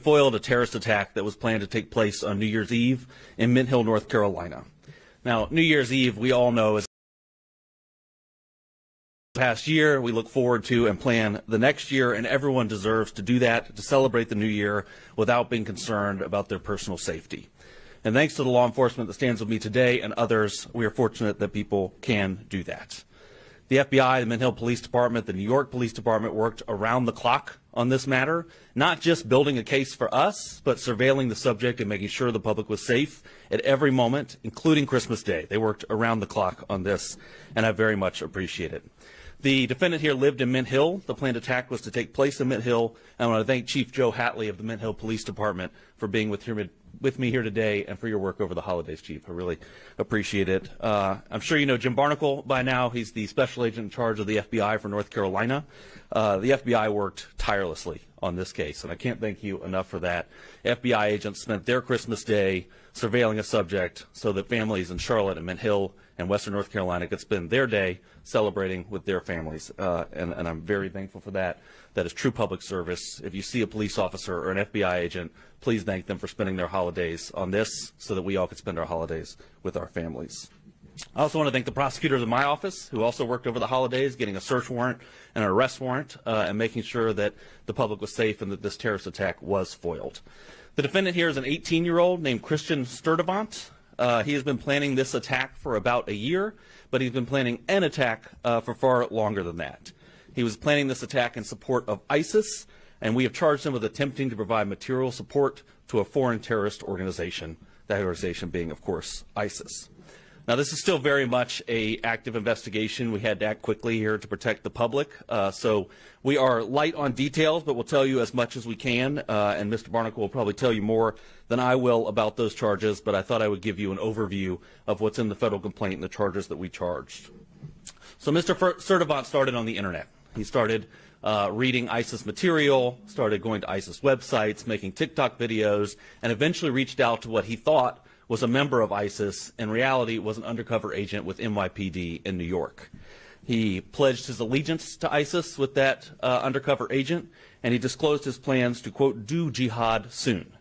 foiled a terrorist attack that was planned to take place on New Year's Eve in Mint Hill, North Carolina. Now, New Year's Eve, we all know, is past year. We look forward to and plan the next year, and everyone deserves to do that, to celebrate the new year without being concerned about their personal safety. And thanks to the law enforcement that stands with me today and others, we are fortunate that people can do that. The FBI, the Mint Hill Police Department, the New York Police Department worked around the clock on this matter, not just building a case for us, but surveilling the subject and making sure the public was safe at every moment, including Christmas Day. They worked around the clock on this, and I very much appreciate it. The defendant here lived in Mint Hill. The planned attack was to take place in Mint Hill. I want to thank Chief Joe Hatley of the Mint Hill Police Department for being with me here today and for your work over the holidays, Chief. I really appreciate it. I'm sure you know Jim Barnacle by now. He's the special agent in charge of the FBI for North Carolina. The FBI worked tirelessly on this case, and I can't thank you enough for that. FBI agents spent their Christmas Day surveilling a subject so that families in Charlotte and Mint Hill and Western North Carolina could spend their day celebrating with their families, and I'm very thankful for that. That is true public service. If you see a police officer or an FBI agent, please thank them for spending their holidays on this so that we all could spend our holidays with our families. I also want to thank the prosecutors in my office who also worked over the holidays getting a search warrant and an arrest warrant and making sure that the public was safe and that this terrorist attack was foiled. The defendant here is an 18-year-old named Christian Sturdivant. He has been planning this attack for about a year, but he's been planning an attack for far longer than that. He was planning this attack in support of ISIS, and we have charged him with attempting to provide material support to a foreign terrorist organization, that organization being, of course, ISIS. Now, this is still very much an active investigation. We had to act quickly here to protect the public. So we are light on details, but we'll tell you as much as we can. And Mr. Barnacle will probably tell you more than I will about those charges, but I thought I would give you an overview of what's in the federal complaint and the charges that we charged. So Mr. Sturdivant started on the internet. He started reading ISIS material, started going to ISIS websites, making TikTok videos, and eventually reached out to what he thought was a member of ISIS. In reality, was an undercover agent with NYPD in New York. He pledged his allegiance to ISIS with that undercover agent, and he disclosed his plans to, quote, do jihad soon.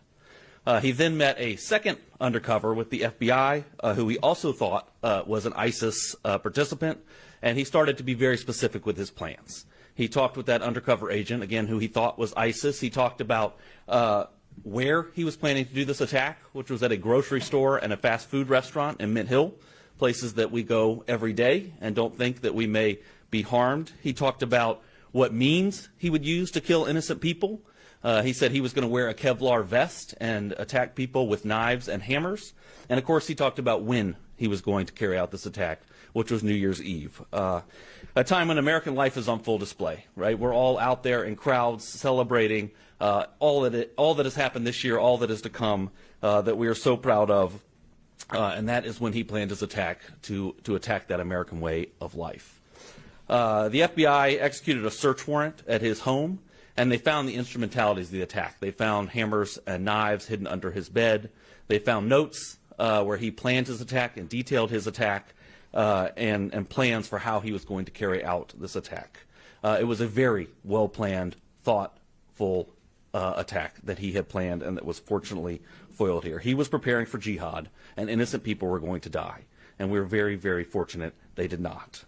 He then met a second undercover with the FBI, who he also thought was an ISIS participant, and he started to be very specific with his plans. He talked with that undercover agent, again, who he thought was ISIS. He talked about where he was planning to do this attack, which was at a grocery store and a fast food restaurant in Mint Hill, places that we go every day and don't think that we may be harmed. He talked about what means he would use to kill innocent people. He said he was going to wear a Kevlar vest and attack people with knives and hammers. And, of course, he talked about when he was going to carry out this attack, which was New Year's Eve, a time when American life is on full display, right? We're all out there in crowds celebrating all that has happened this year, all that is to come, that we are so proud of, and that is when he planned his attack to attack that American way of life. The FBI executed a search warrant at his home, and they found the instrumentalities of the attack. They found hammers and knives hidden under his bed. They found notes where he planned his attack and detailed his attack and plans for how he was going to carry out this attack. It was a very well-planned, thoughtful attack that he had planned and that was fortunately foiled here. He was preparing for jihad, and innocent people were going to die. And we were very, very fortunate they did not.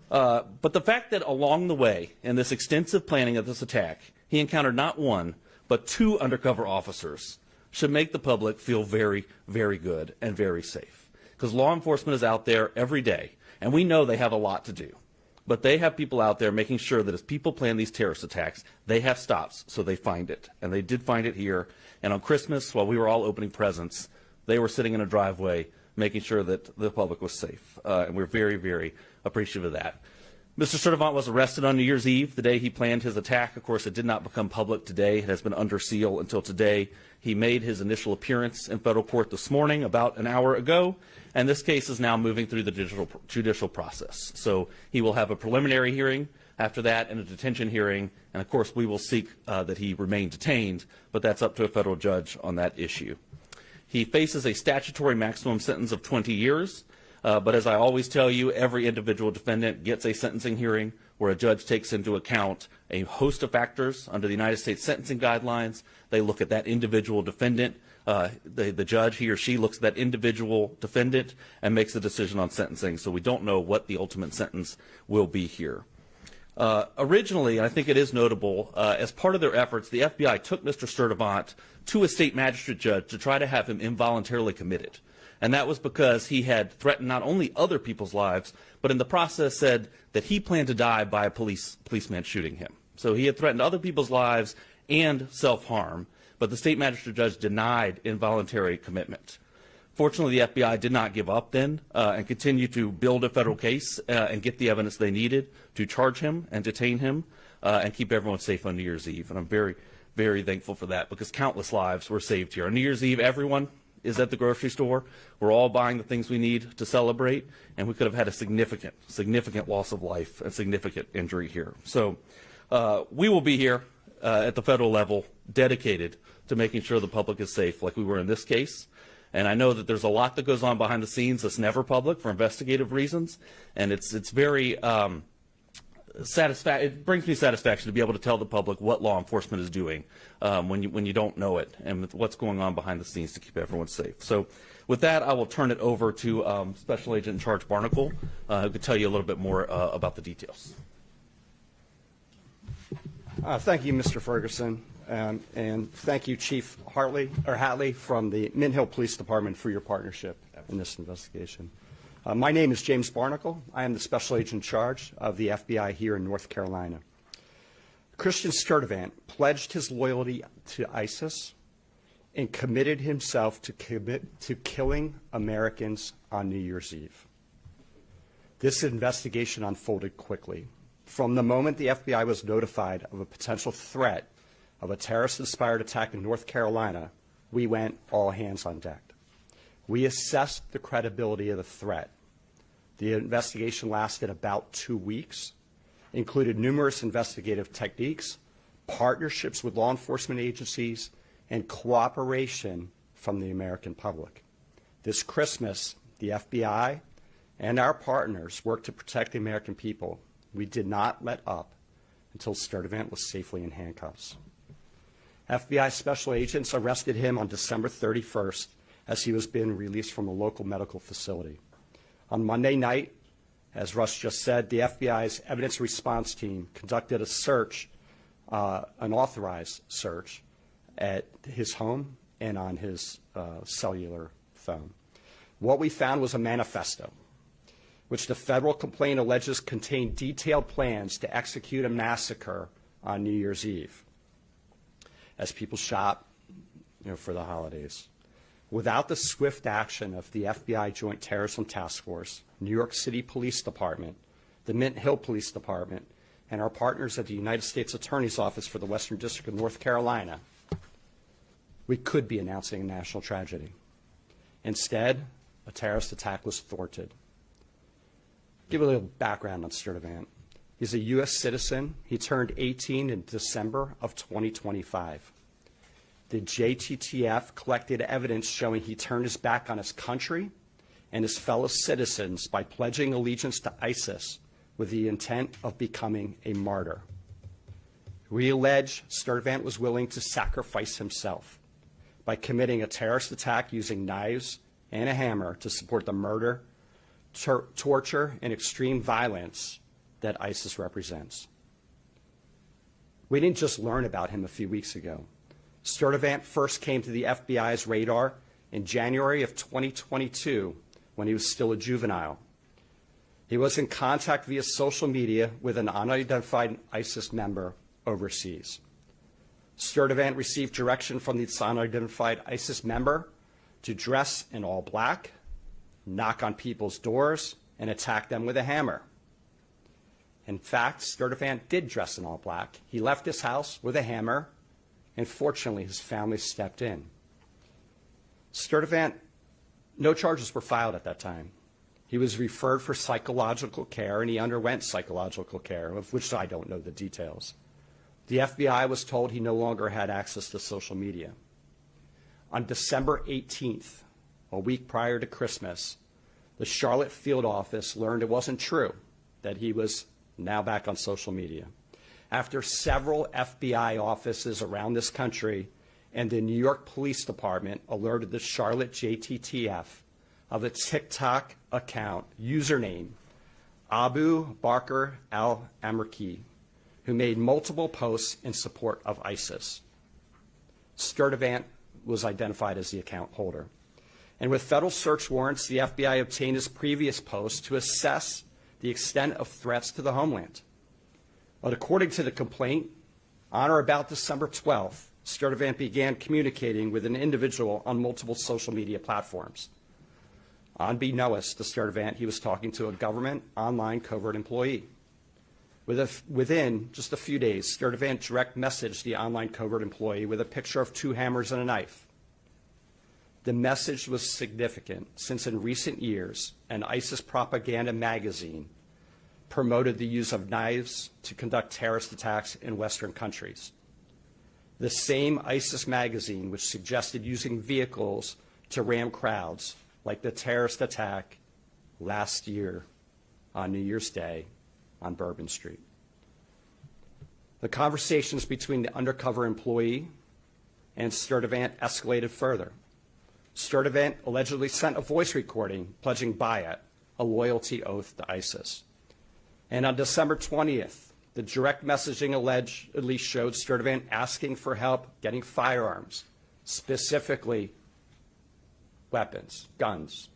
But the fact that along the way, in this extensive planning of this attack, he encountered not one, but two undercover officers should make the public feel very, very good and very safe. Because law enforcement is out there every day, and we know they have a lot to do. But they have people out there making sure that as people plan these terrorist attacks, they have stops so they find it. And they did find it here. And on Christmas, while we were all opening presents, they were sitting in a driveway making sure that the public was safe. And we're very, very appreciative of that. Mr. Sturdivant was arrested on New Year's Eve, the day he planned his attack. Of course, it did not become public today. It has been under seal until today. He made his initial appearance in federal court this morning, about an hour ago, and this case is now moving through the judicial process. So he will have a preliminary hearing after that and a detention hearing, and of course we will seek that he remain detained, but that's up to a federal judge on that issue. He faces a statutory maximum sentence of 20 years. But as I always tell you, every individual defendant gets a sentencing hearing where a judge takes into account a host of factors under the United States sentencing guidelines. They look at that individual defendant. The judge, he or she, looks at that individual defendant and makes a decision on sentencing, so we don't know what the ultimate sentence will be here. Originally, and I think it is notable, as part of their efforts, the FBI took Mr. Sturtevant to a state magistrate judge to try to have him involuntarily committed. And that was because he had threatened not only other people's lives, but in the process said that he planned to die by a policeman shooting him. So he had threatened other people's lives and self-harm, but the state magistrate judge denied involuntary commitment. Fortunately, the FBI did not give up then and continued to build a federal case and get the evidence they needed to charge him and detain him and keep everyone safe on New Year's Eve. And I'm very, very thankful for that, because countless lives were saved here. On New Year's Eve, everyone is at the grocery store. We're all buying the things we need to celebrate, and we could have had a significant, significant loss of life and significant injury here. So we will be here at the federal level dedicated to making sure the public is safe, like we were in this case. And I know that there's a lot that goes on behind the scenes that's never public for investigative reasons, and it's very it brings me satisfaction to be able to tell the public what law enforcement is doing when you don't know it, and what's going on behind the scenes to keep everyone safe. So with that, I will turn it over to Special Agent in Charge Barnacle, who can tell you a little bit more about the details. Thank you, Mr. Ferguson, and thank you, Chief Hatley from the Mint Hill Police Department, for your partnership in this investigation. My name is James Barnacle. I am the Special Agent in Charge of the FBI here in North Carolina. Christian Sturtevant pledged his loyalty to ISIS and committed himself to killing Americans on New Year's Eve. This investigation unfolded quickly. From the moment the FBI was notified of a potential threat of a terrorist-inspired attack in North Carolina, we went all hands on deck. We assessed the credibility of the threat. The investigation lasted about 2 weeks, included numerous investigative techniques, partnerships with law enforcement agencies, and cooperation from the American public. This Christmas, the FBI and our partners worked to protect the American people. We did not let up until Sturtevant was safely in handcuffs. FBI special agents arrested him on December 31st as he was being released from a local medical facility. On Monday night, as Russ just said, the FBI's evidence response team conducted a search, an authorized search, at his home and on his cellular phone. What we found was a manifesto, which the federal complaint alleges contained detailed plans to execute a massacre on New Year's Eve as people shop, for the holidays. Without the swift action of the FBI Joint Terrorism Task Force, New York City Police Department, the Mint Hill Police Department, and our partners at the United States Attorney's Office for the Western District of North Carolina, we could be announcing a national tragedy. Instead, a terrorist attack was thwarted. Give a little background on Sturtevant. He's a U.S. citizen. He turned 18 in December of 2025. The JTTF collected evidence showing he turned his back on his country and his fellow citizens by pledging allegiance to ISIS with the intent of becoming a martyr. We allege Sturtevant was willing to sacrifice himself by committing a terrorist attack using knives and a hammer to support the murder, torture, and extreme violence that ISIS represents. We didn't just learn about him a few weeks ago. Sturtevant first came to the FBI's radar in January of 2022 when he was still a juvenile. He was in contact via social media with an unidentified ISIS member overseas. Sturtevant received direction from this unidentified ISIS member to dress in all black, knock on people's doors, and attack them with a hammer. In fact, Sturtevant did dress in all black. He left his house with a hammer, and fortunately, his family stepped in. Sturtevant, no charges were filed at that time. He was referred for psychological care, and he underwent psychological care, of which I don't know the details. The FBI was told he no longer had access to social media. On December 18th, a week prior to Christmas, the Charlotte field office learned it wasn't true, that he was now back on social media. After several FBI offices around this country and the New York Police Department alerted the Charlotte JTTF of a TikTok account username Abu Bakr al-Amerki, who made multiple posts in support of ISIS. Sturdivant was identified as the account holder. And with federal search warrants, the FBI obtained his previous posts to assess the extent of threats to the homeland. But according to the complaint, on or about December 12th, Sturdivant began communicating with an individual on multiple social media platforms. Unbeknownst to Sturdivant, he was talking to a government online covert employee. Within just a few days, Sturdivant direct messaged the online covert employee with a picture of 2 hammers and a knife. The message was significant since in recent years, an ISIS propaganda magazine promoted the use of knives to conduct terrorist attacks in Western countries. The same ISIS magazine which suggested using vehicles to ram crowds, like the terrorist attack last year on New Year's Day on Bourbon Street. The conversations between the undercover employee and Sturdivant escalated further. Sturdivant allegedly sent a voice recording pledging Bayat, a loyalty oath to ISIS. And on December 20th, the direct messaging allegedly showed Sturdivant asking for help getting firearms, specifically weapons, guns,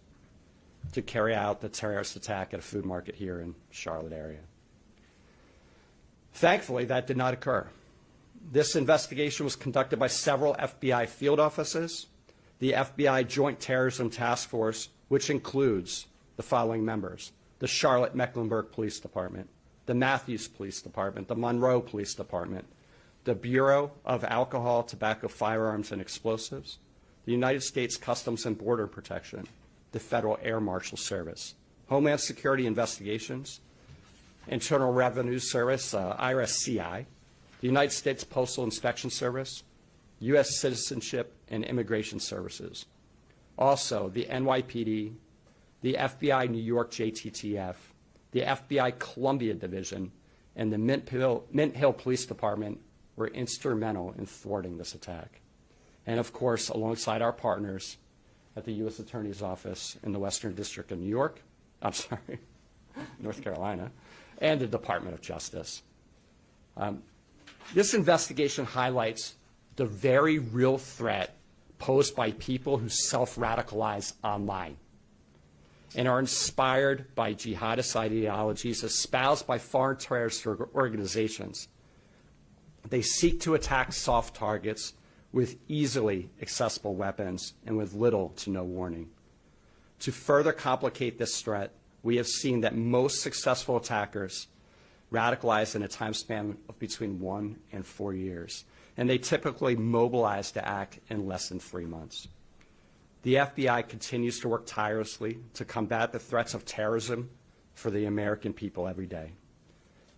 to carry out the terrorist attack at a food market here in Charlotte area. Thankfully, that did not occur. This investigation was conducted by several FBI field offices, the FBI Joint Terrorism Task Force, which includes the following members: the Charlotte Mecklenburg Police Department, the Matthews Police Department, the Monroe Police Department, the Bureau of Alcohol, Tobacco, Firearms, and Explosives, the United States Customs and Border Protection, the Federal Air Marshal Service, Homeland Security Investigations, Internal Revenue Service, IRS-CI, the United States Postal Inspection Service, U.S. Citizenship and Immigration Services. Also, the NYPD, the FBI New York JTTF, the FBI Columbia Division, and the Mint Hill Police Department were instrumental in thwarting this attack. And of course, alongside our partners at the U.S. Attorney's Office in the Western District of North Carolina, and the Department of Justice. This investigation highlights the very real threat posed by people who self-radicalize online and are inspired by jihadist ideologies espoused by foreign terrorist organizations. They seek to attack soft targets with easily accessible weapons and with little to no warning. To further complicate this threat, we have seen that most successful attackers radicalize in a time span of between 1 and 4 years, and they typically mobilize to act in less than 3 months. The FBI continues to work tirelessly to combat the threats of terrorism for the American people every day.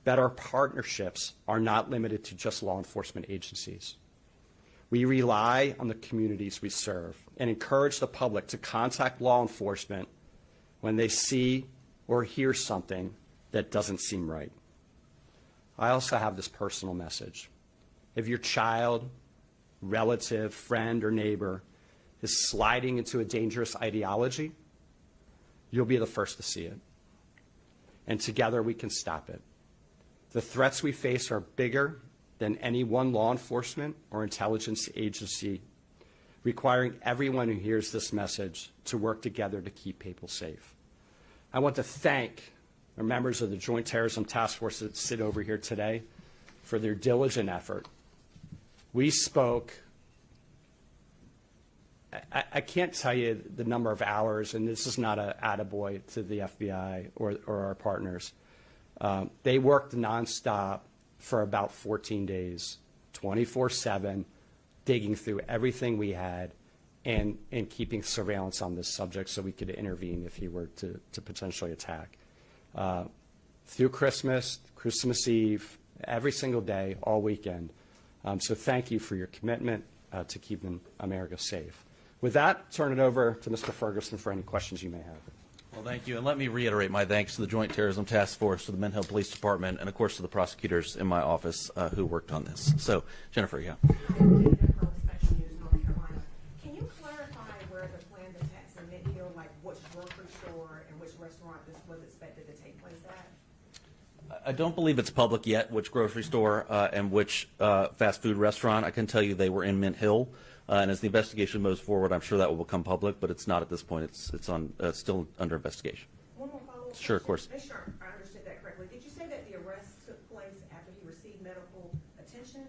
But our partnerships are not limited to just law enforcement agencies. We rely on the communities we serve and encourage the public to contact law enforcement when they see or hear something that doesn't seem right. I also have this personal message. If your child, relative, friend, or neighbor is sliding into a dangerous ideology, you'll be the first to see it. And together we can stop it. The threats we face are bigger than any one law enforcement or intelligence agency, requiring everyone who hears this message to work together to keep people safe. I want to thank our members of the Joint Terrorism Task Force that sit over here today for their diligent effort. We spoke, I can't tell you the number of hours, and this is not an attaboy to the FBI or our partners. They worked nonstop for about 14 days, 24/7, digging through everything we had and keeping surveillance on this subject so we could intervene if he were to potentially attack. Through Christmas Eve, every single day, all weekend. So thank you for your commitment to keeping America safe. With that, turn it over to Mr. Ferguson for any questions you may have. Well, thank you. And let me reiterate my thanks to the Joint Terrorism Task Force, to the Mint Hill Police Department, and of course to the prosecutors in my office who worked on this. So, Jennifer, yeah. Special News, North Carolina. Can you clarify where the planned attacks in Mint Hill, like which grocery store and which restaurant this was expected to take place at? I don't believe it's public yet which grocery store and which fast food restaurant. I can tell you they were in Mint Hill. And as the investigation moves forward, I'm sure that will become public, but it's not at this point. It's on still under investigation. One more follow-up Sure, of question. course. Make sure I understood that correctly. Did you say that the arrest took place after he received medical attention?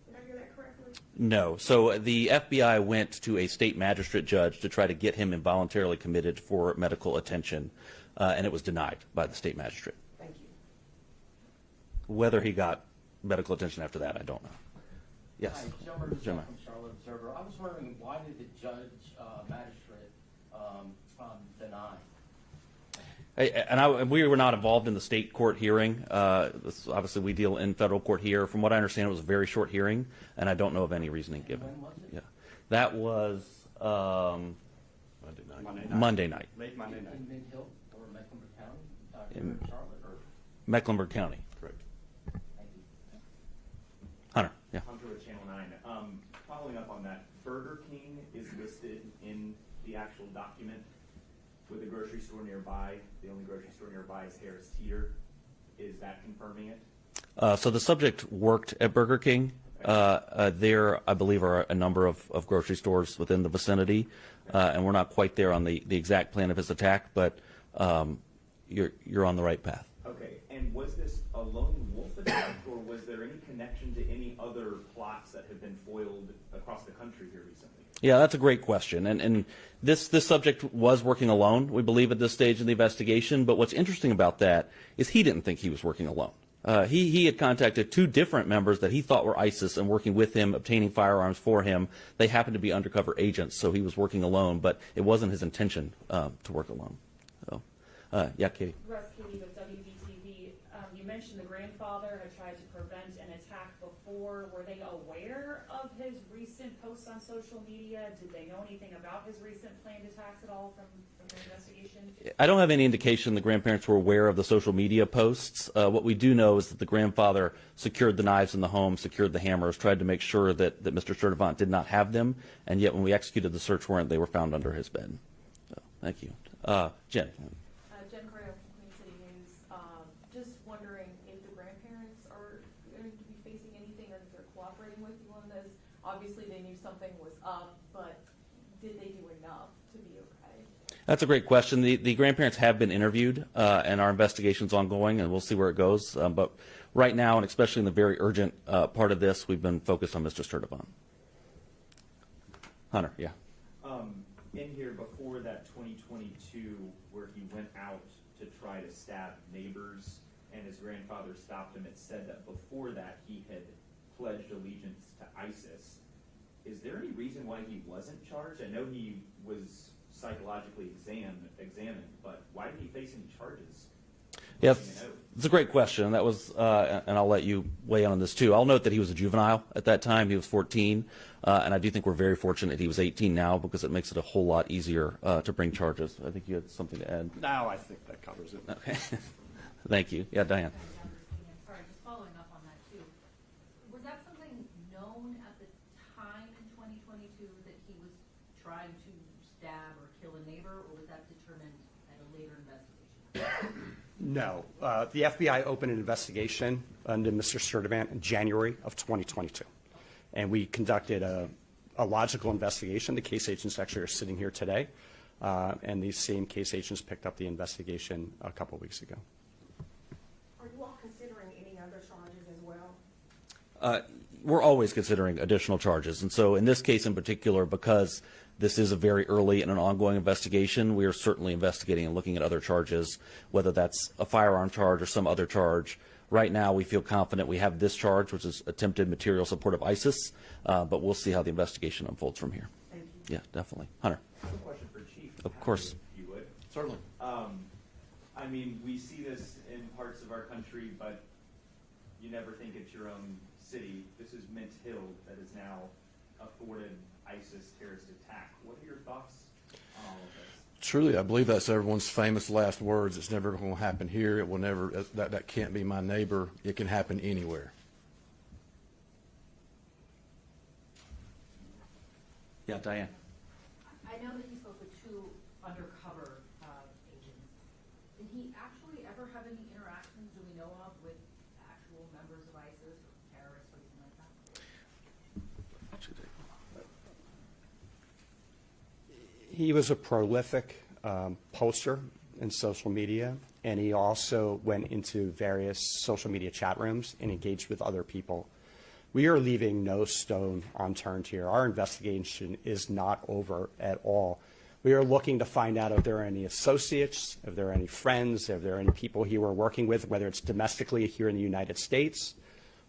Did I hear that correctly? No. So the FBI went to a state magistrate judge to try to get him involuntarily committed for medical attention, and it was denied by the state magistrate. Thank you. Whether he got medical attention after that, I don't know. Yes. Hi, Joe Murphy Jim. from Charlotte Observer. I was wondering, why did the judge, magistrate, deny? We were not involved in the state court hearing. Obviously, we deal in federal court here. From what I understand, it was a very short hearing, and I don't know of any reasoning given. When was it? Yeah, that was Monday night, Late Monday night. In Mint Hill or Mecklenburg County? In- Here Charlotte, or, Mecklenburg County. Correct. thank you. Hunter, yeah. Hunter with Channel 9. Following up on that, Burger King is listed in the actual document with a grocery store nearby. The only grocery store nearby is Harris Teeter. Is that confirming it? So the subject worked at Burger King. There, I believe, are a number of grocery stores within the vicinity, and we're not quite there on the exact plan of his attack, but you're on the right path. Okay, and was this a lone wolf attack, or was there any connection to any other plots that have been foiled across the country here recently? Yeah, that's a great question. And this subject was working alone, we believe, at this stage in the investigation. But what's interesting about that is he didn't think he was working alone. He had contacted two different members that he thought were ISIS and working with him, obtaining firearms for him. They happened to be undercover agents, so he was working alone, but it wasn't his intention to work alone. So, yeah, Katie. Russ Katie with WBTV. You mentioned the grandfather had tried to prevent an attack before. Were they aware of his recent posts on social media? Did they know anything about his recent planned attacks at all from the investigation? I don't have any indication the grandparents were aware of the social media posts. What we do know is that the grandfather secured the knives in the home, secured the hammers, tried to make sure that Mr. Sturdivant did not have them, and yet when we executed the search warrant, they were found under his bed. So, thank you. Jen. Jen Correa from Queen City News. Just wondering if the grandparents are going to be facing anything or if they're cooperating with you on this. Obviously, they knew something was up, but did they do enough to be okay? That's a great question. The grandparents have been interviewed, and our investigation's ongoing, and we'll see where it goes. But right now, and especially in the very urgent part of this, we've been focused on Mr. Sturdivant. Hunter, yeah. In here, before that 2022, where he went out to try to stab neighbors and his grandfather stopped him, it said that before that he had pledged allegiance to ISIS. Is there any reason why he wasn't charged? I know he was psychologically examined, but why did he face any charges? Yes, it's a great question. That was, and I'll let you weigh in on this too. I'll note that he was a juvenile at that time. He was 14, and I do think we're very fortunate he was 18 now because it makes it a whole lot easier to bring charges. I think you had something to add. No, I think that covers it. Okay. Thank you. Yeah, Diane. Sorry, just following up on that too. Was that something known at the time in 2022 that he was trying to stab or kill a neighbor, or was that determined at a later investigation? No. The FBI opened an investigation into Mr. Sturdivant in January of 2022. And we conducted a logical investigation. The case agents actually are sitting here today. And these same case agents picked up the investigation a couple weeks ago. Are you all considering any other charges as well? We're always considering additional charges. And so in this case in particular, because this is a very early and an ongoing investigation, we are certainly investigating and looking at other charges, whether that's a firearm charge or some other charge. Right now, we feel confident we have this charge, which is attempted material support of ISIS, but we'll see how the investigation unfolds from here. Thank you. Yeah, definitely. Hunter. I have a question for Chief. Of course. If you would. Certainly. I mean, we see this in parts of our country, but you never think it's your own city. This is Mint Hill that is now a thwarted ISIS terrorist attack. What are your thoughts on all of this? Truly, I believe that's everyone's famous last words. It's never going to happen here. It will never, that can't be my neighbor. It can happen anywhere. Yeah, Diane. I know that he spoke with two undercover agents. Did he actually ever have any interactions, do we know of, with actual members of ISIS or terrorists or anything like that? He was a prolific poster in social media, and he also went into various social media chat rooms and engaged with other people. We are leaving no stone unturned here. Our investigation is not over at all. We are looking to find out if there are any associates, if there are any friends, if there are any people he were working with, whether it's domestically here in the United States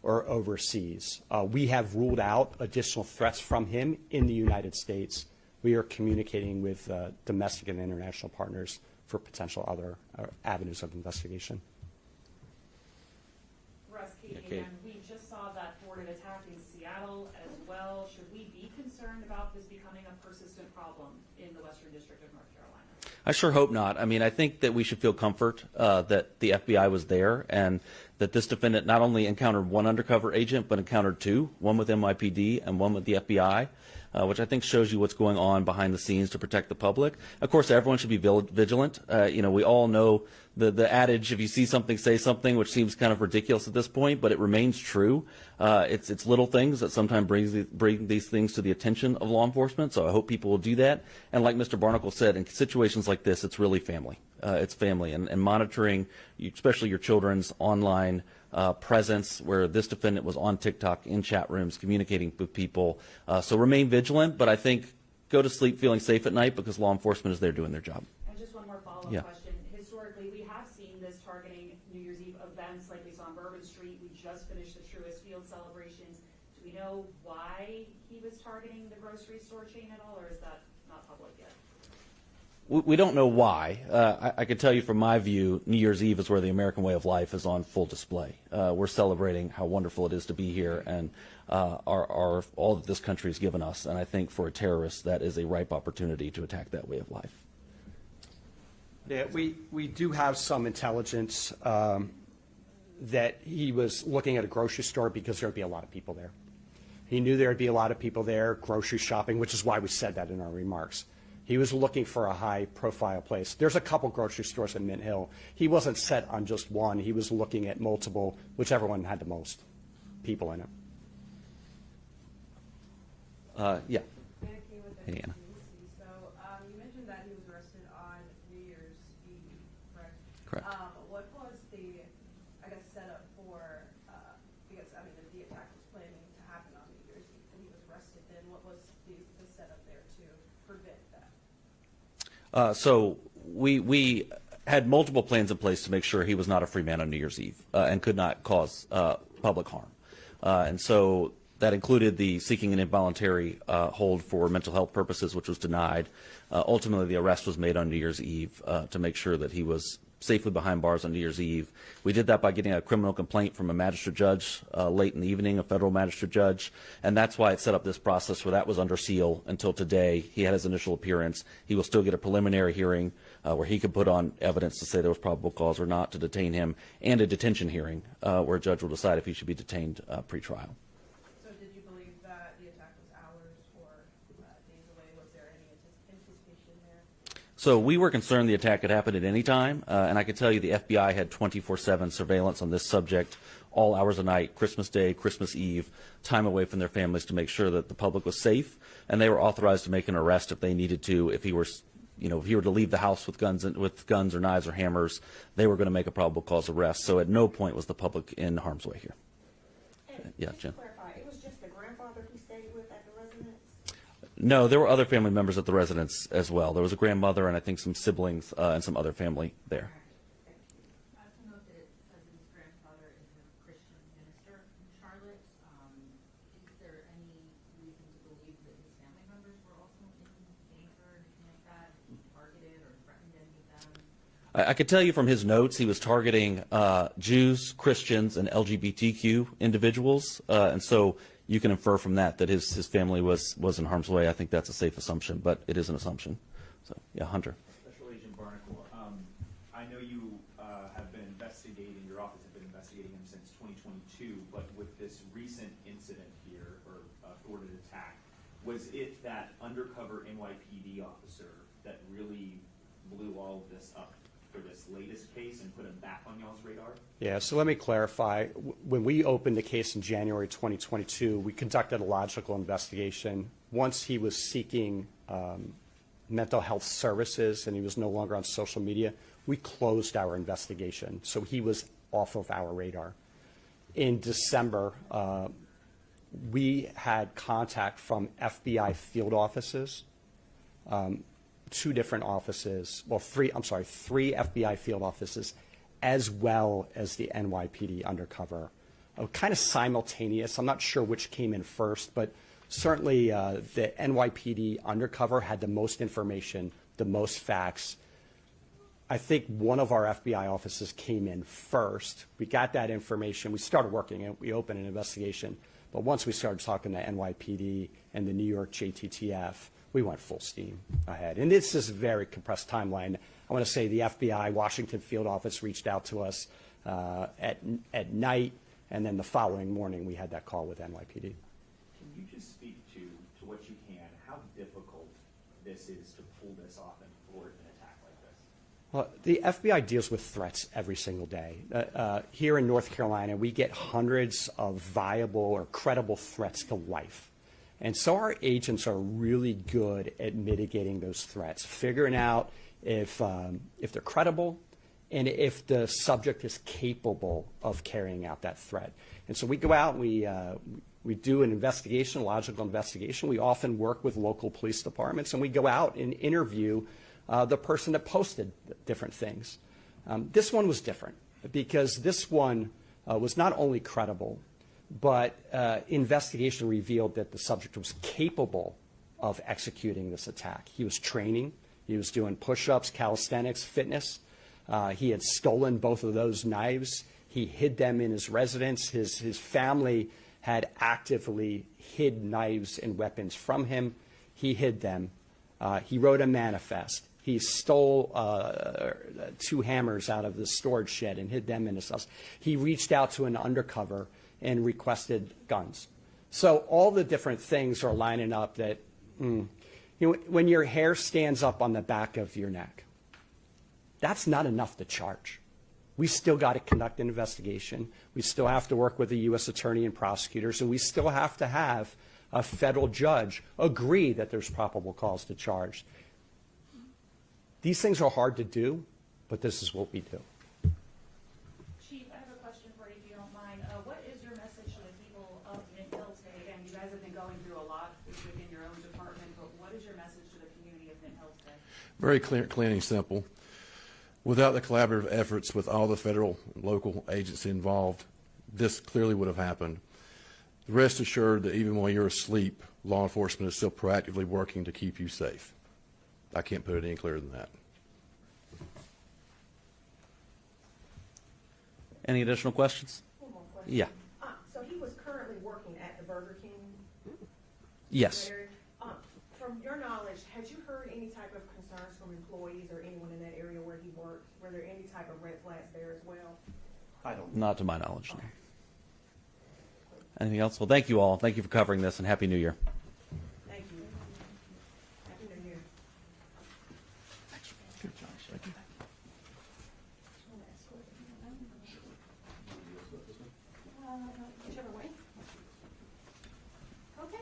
or overseas. We have ruled out additional threats from him in the United States. We are communicating with domestic and international partners for potential other avenues of investigation. Russ, Katie, Kate. again, we just saw that thwarted attack in Seattle as well. Should we be concerned about this becoming a persistent problem in the Western District of North Carolina? I sure hope not. I mean, I think that we should feel comfort that the FBI was there and that this defendant not only encountered one undercover agent, but encountered two, one with NYPD and one with the FBI. Which I think shows you what's going on behind the scenes to protect the public. Of course, everyone should be vigilant. We all know the adage, if you see something, say something, which seems kind of ridiculous at this point, but it remains true. It's little things that sometimes bring these things to the attention of law enforcement, so I hope people will do that. And like Mr. Barnacle said, in situations like this, it's really family. It's family. And monitoring, especially your children's online presence, where this defendant was on TikTok in chat rooms communicating with people. So remain vigilant, but I think go to sleep feeling safe at night because law enforcement is there doing their job. And just one more follow-up question. Historically, we have seen this targeting New Year's Eve events like we saw on Bourbon Street. We just finished the Truist Field celebrations. Do we know why he was targeting the grocery store chain at all, or is that not public yet? We don't know why. I can tell you from my view, New Year's Eve is where the American way of life is on full display. We're celebrating how wonderful it is to be here and all that this country has given us. And I think for a terrorist, that is a ripe opportunity to attack that way of life. Yeah, we do have some intelligence that he was looking at a grocery store because there would be a lot of people there. He knew there would be a lot of people there grocery shopping, which is why we said that in our remarks. He was looking for a high-profile place. There's a couple grocery stores in Mint Hill. He wasn't set on just one. He was looking at multiple, whichever one had the most people in it. Yeah. Hey, Anna. So you mentioned that he was arrested on New Year's Eve, correct? Correct. What was the, I guess, setup for, because, I mean, the attack was planning to happen on New Year's Eve, and he was arrested then. What was the setup there to prevent that? So we had multiple plans in place to make sure he was not a free man on New Year's Eve and could not cause public harm. And so that included the seeking an involuntary hold for mental health purposes, which was denied. Ultimately, the arrest was made on New Year's Eve to make sure that he was safely behind bars on New Year's Eve. We did that by getting a criminal complaint from a magistrate judge late in the evening, a federal magistrate judge, and that's why it set up this process where that was under seal until today. He had his initial appearance. He will still get a preliminary hearing where he could put on evidence to say there was probable cause or not to detain him, and a detention hearing where a judge will decide if he should be detained pre-trial. So did you believe that the attack was hours or days away? Was there any anticipation there? So we were concerned the attack could happen at any time, and I can tell you the FBI had 24/7 surveillance on this subject, all hours of night, Christmas Day, Christmas Eve, time away from their families to make sure that the public was safe, and they were authorized to make an arrest if they needed to. If he were, if he were to leave the house with guns or knives or hammers, they were going to make a probable cause arrest. So at no point was the public in harm's way here. Yeah, Just to Jen. clarify, it was just the grandfather who stayed with at the residence? No, there were other family members at the residence as well. There was a grandmother and I think some siblings and some other family there. I also note that his grandfather is a Christian minister in Charlotte. Is there any reason to believe that his family members were also in danger or anything like that? Targeted or threatened any of them? I could tell you from his notes he was targeting Jews, Christians, and LGBTQ individuals, and so you can infer from that that his family was in harm's way. I think that's a safe assumption, but it is an assumption. So, yeah, Hunter. A know you have been investigating, your office has been investigating him since 2022, but with this recent incident here, or thwarted attack, was it that undercover NYPD officer that really blew all of this up for this latest case and put him back on y'all's radar? Yeah, so let me clarify. When we opened the case in January 2022, we conducted a logical investigation. Once he was seeking mental health services and he was no longer on social media, we closed our investigation. So he was off of our radar. In December, we had contact from FBI field offices, two different offices, well, three FBI field offices, as well as the NYPD undercover. Kind of simultaneous. I'm not sure which came in first, but certainly the NYPD undercover had the most information, the most facts. I think one of our FBI offices came in first. We got that information. We started working it. We opened an investigation. But once we started talking to NYPD and the New York JTTF, we went full steam ahead. And this is a very compressed timeline. I want to say the FBI Washington field office reached out to us at night, and then the following morning we had that call with NYPD. Can you just speak to what you can, how difficult this is to pull this off and thwart an attack like this? Well, the FBI deals with threats every single day. Here in North Carolina, we get hundreds of viable or credible threats to life. And so our agents are really good at mitigating those threats, figuring out if they're credible and if the subject is capable of carrying out that threat. And so we go out and we do an investigation, a logical investigation. We often work with local police departments, and we go out and interview the person that posted different things. This one was different because this one was not only credible, but investigation revealed that the subject was capable of executing this attack. He was training. He was doing push-ups, calisthenics, fitness. He had stolen both of those knives. He hid them in his residence. His family had actively hid knives and weapons from him. He hid them. He wrote a manifest. He stole 2 hammers out of the storage shed and hid them in his house. He reached out to an undercover and requested guns. So all the different things are lining up that, when your hair stands up on the back of your neck, that's not enough to charge. We still got to conduct an investigation. We still have to work with the U.S. attorney and prosecutors, and we still have to have a federal judge agree that there's probable cause to charge. These things are hard to do, but this is what we do. Chief, I have a question for you, if you don't mind. What is your message to the people of Mint-Hill today? Again, you guys have been going through a lot within your own department, but what is your message to the community of Mint-Hill today? Very clear and simple. Without the collaborative efforts with all the federal and local agencies involved, this clearly would have happened. Rest assured that even while you're asleep, law enforcement is still proactively working to keep you safe. I can't put it any clearer than that. Any additional questions? One more question. Yeah. So he was currently working at the Burger King? Yes. There. From your knowledge, had you heard any type of concerns from employees or anyone in that area where he worked? Were there any type of red flags there as well? I don't Not to my knowledge. No. Anything else? Well, thank you all. Thank you for covering this, and Happy New Year. Thank you. Happy New Year. Whichever way. Okay.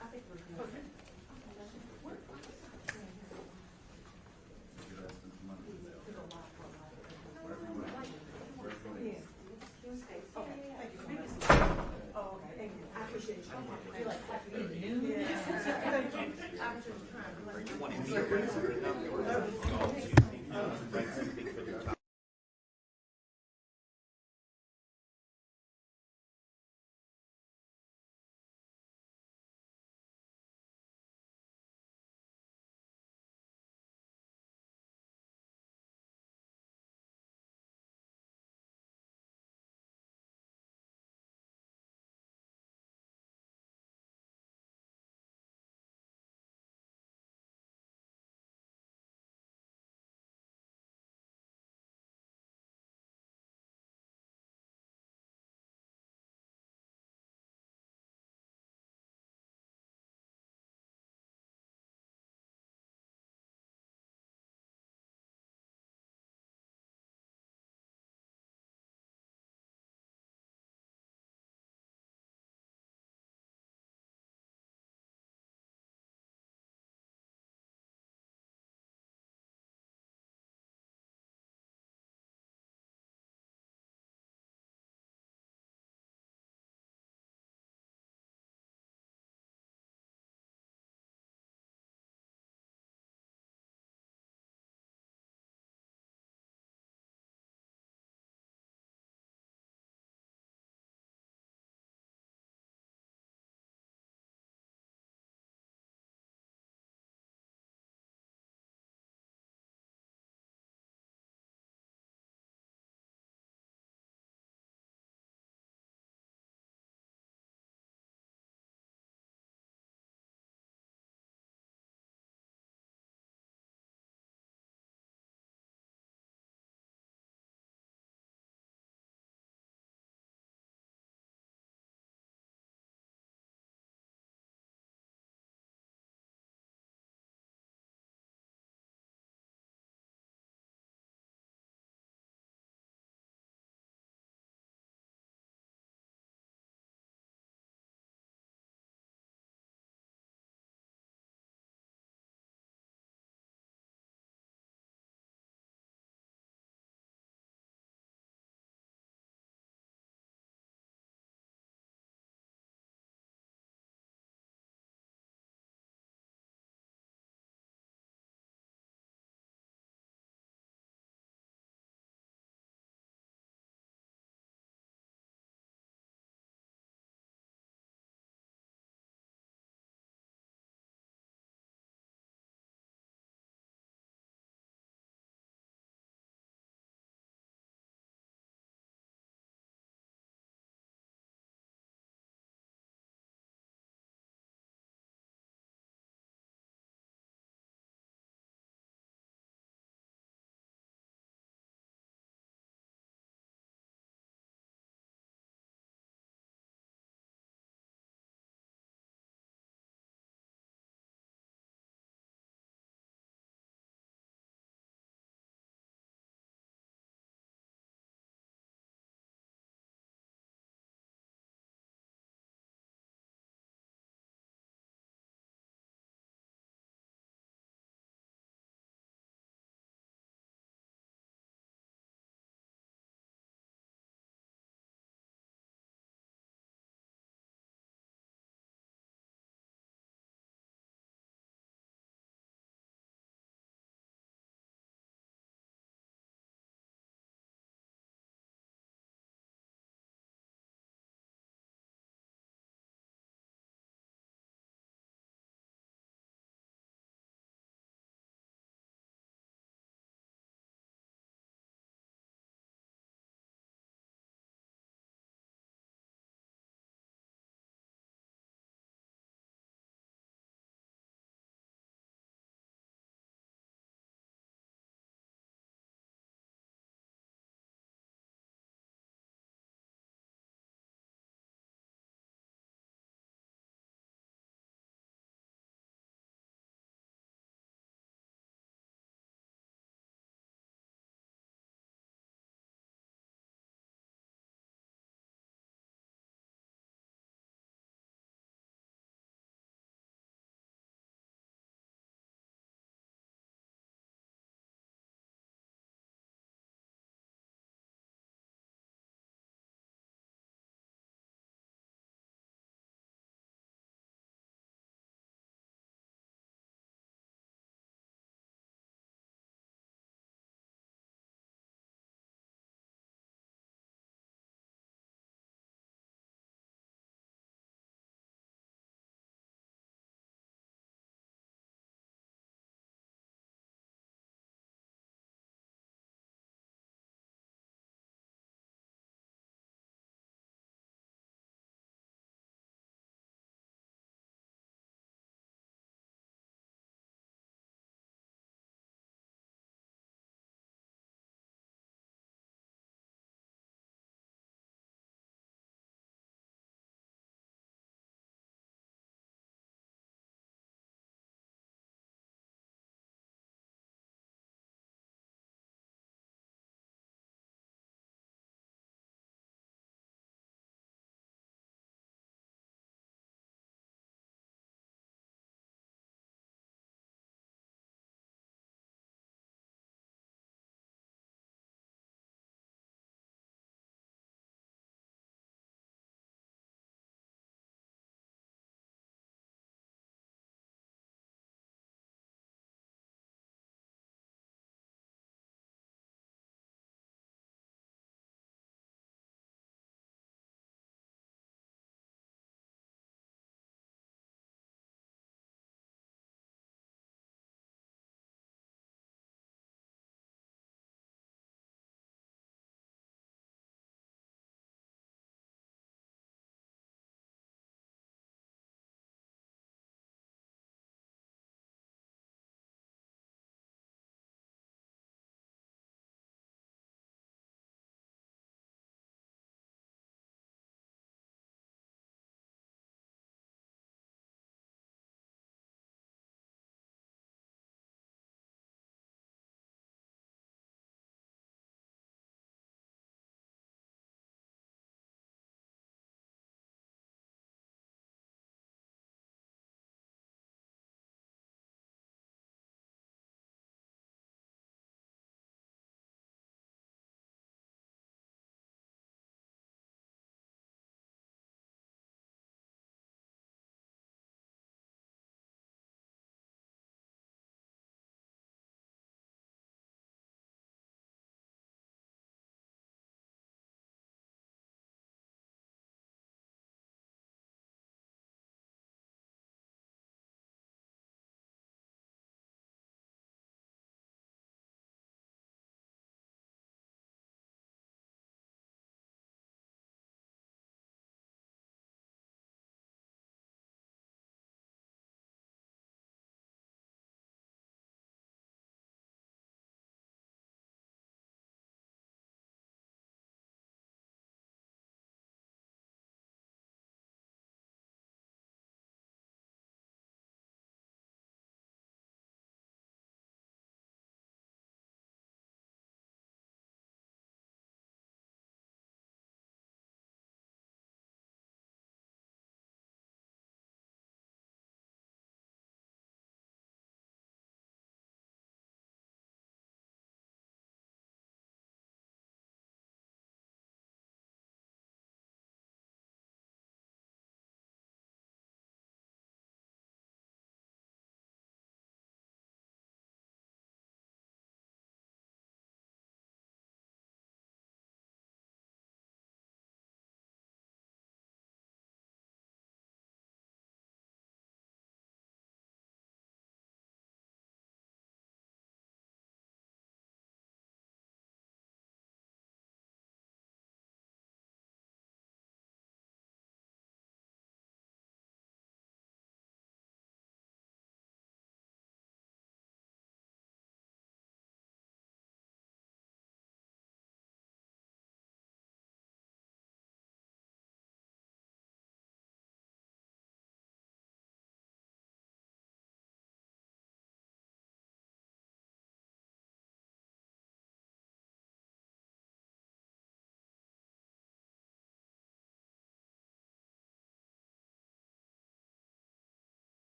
I think we're good.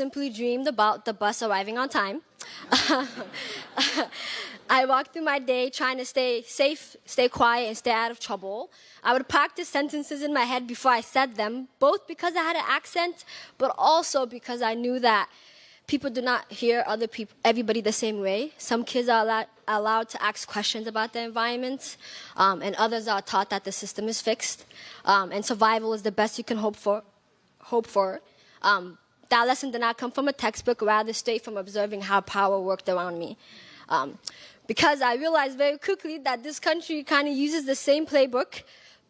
simply dreamed about the bus arriving on time. I walked through my day trying to stay safe, stay quiet, and stay out of trouble. I would practice sentences in my head before I said them, both because I had an accent, but also because I knew that people do not hear everybody the same way. Some kids are allowed to ask questions about their environments, and others are taught that the system is fixed, and survival is the best you can hope for. That lesson did not come from a textbook, rather straight from observing how power worked around me. Because I realized very quickly that this country kind of uses the same playbook: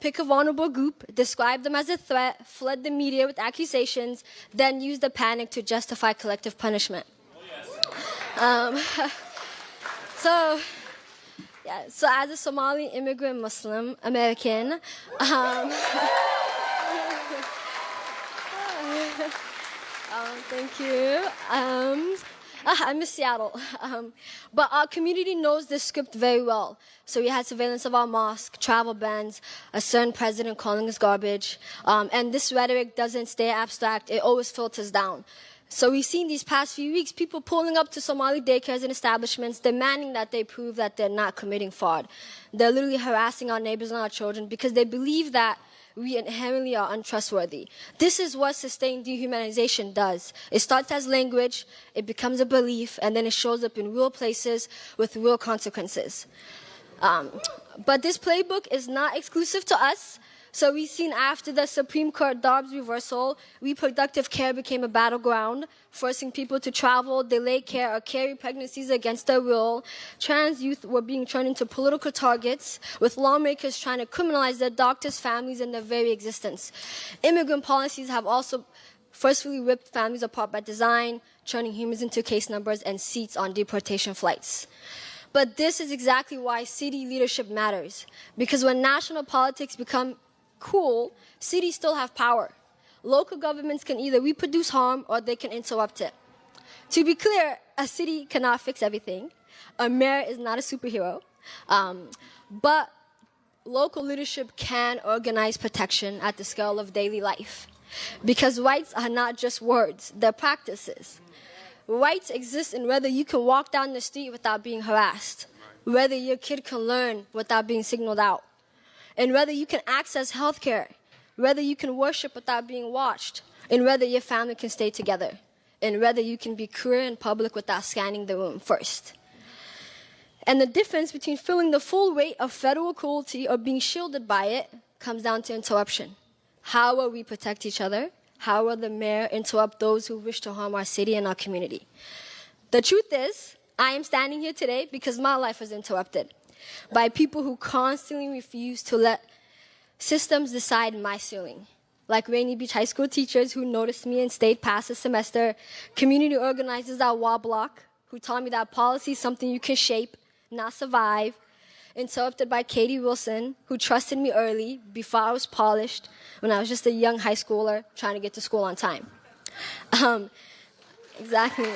pick a vulnerable group, describe them as a threat, flood the media with accusations, then use the panic to justify collective punishment. So as a Somali immigrant Muslim American, thank you. I miss Seattle. But our community knows this script very well. So we had surveillance of our mosque, travel bans, a certain president calling us garbage. And this rhetoric doesn't stay abstract. It always filters down. So we've seen these past few weeks people pulling up to Somali daycares and establishments demanding that they prove that they're not committing fraud. They're literally harassing our neighbors and our children because they believe that we inherently are untrustworthy. This is what sustained dehumanization does. It starts as language, it becomes a belief, and then it shows up in real places with real consequences. But this playbook is not exclusive to us. So we've seen after the Supreme Court Dobbs reversal, reproductive care became a battleground, forcing people to travel, delay care, or carry pregnancies against their will. Trans youth were being turned into political targets, with lawmakers trying to criminalize their doctors, families, and their very existence. Immigrant policies have also forcefully ripped families apart by design, turning humans into case numbers and seats on deportation flights. But this is exactly why city leadership matters, because when national politics become cool, cities still have power. Local governments can either reproduce harm or they can interrupt it. To be clear, a city cannot fix everything. A mayor is not a superhero. But local leadership can organize protection at the scale of daily life. Because rights are not just words, they're practices. Rights exist in whether you can walk down the street without being harassed, whether your kid can learn without being signaled out, and whether you can access health care, whether you can worship without being watched, and whether your family can stay together, and whether you can be queer in public without scanning the room first. And the difference between feeling the full weight of federal cruelty or being shielded by it comes down to interruption. How will we protect each other? How will the mayor interrupt those who wish to harm our city and our community? The truth is, I am standing here today because my life was interrupted by people who constantly refuse to let systems decide my ceiling. Like Rainy Beach High School teachers who noticed me and stayed past the semester, community organizers at Wall Block who taught me that policy is something you can shape, not survive. Interrupted by Katie Wilson, who trusted me early before I was polished when I was just a young high schooler trying to get to school on time. Exactly.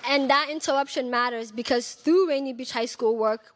And that interruption matters because through Rainy Beach High School work,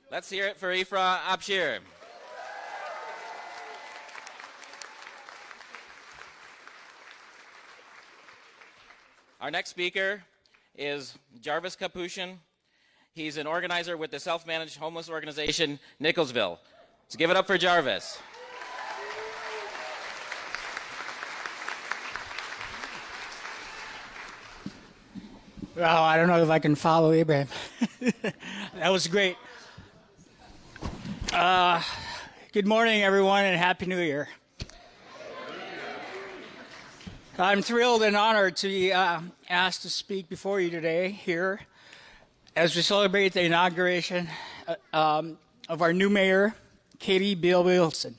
Let's hear it for Ifra Abshir. Our next speaker is Jarvis Capuchin. He's an organizer with the self-managed homeless organization Nicholsville. Let's give it up for Jarvis. Well, I don't know if I can follow Abraham. That was great. Good morning, everyone, and Happy New Year. I'm thrilled and honored to be asked to speak before you today here as we celebrate the inauguration of our new mayor, Katie Bill Wilson.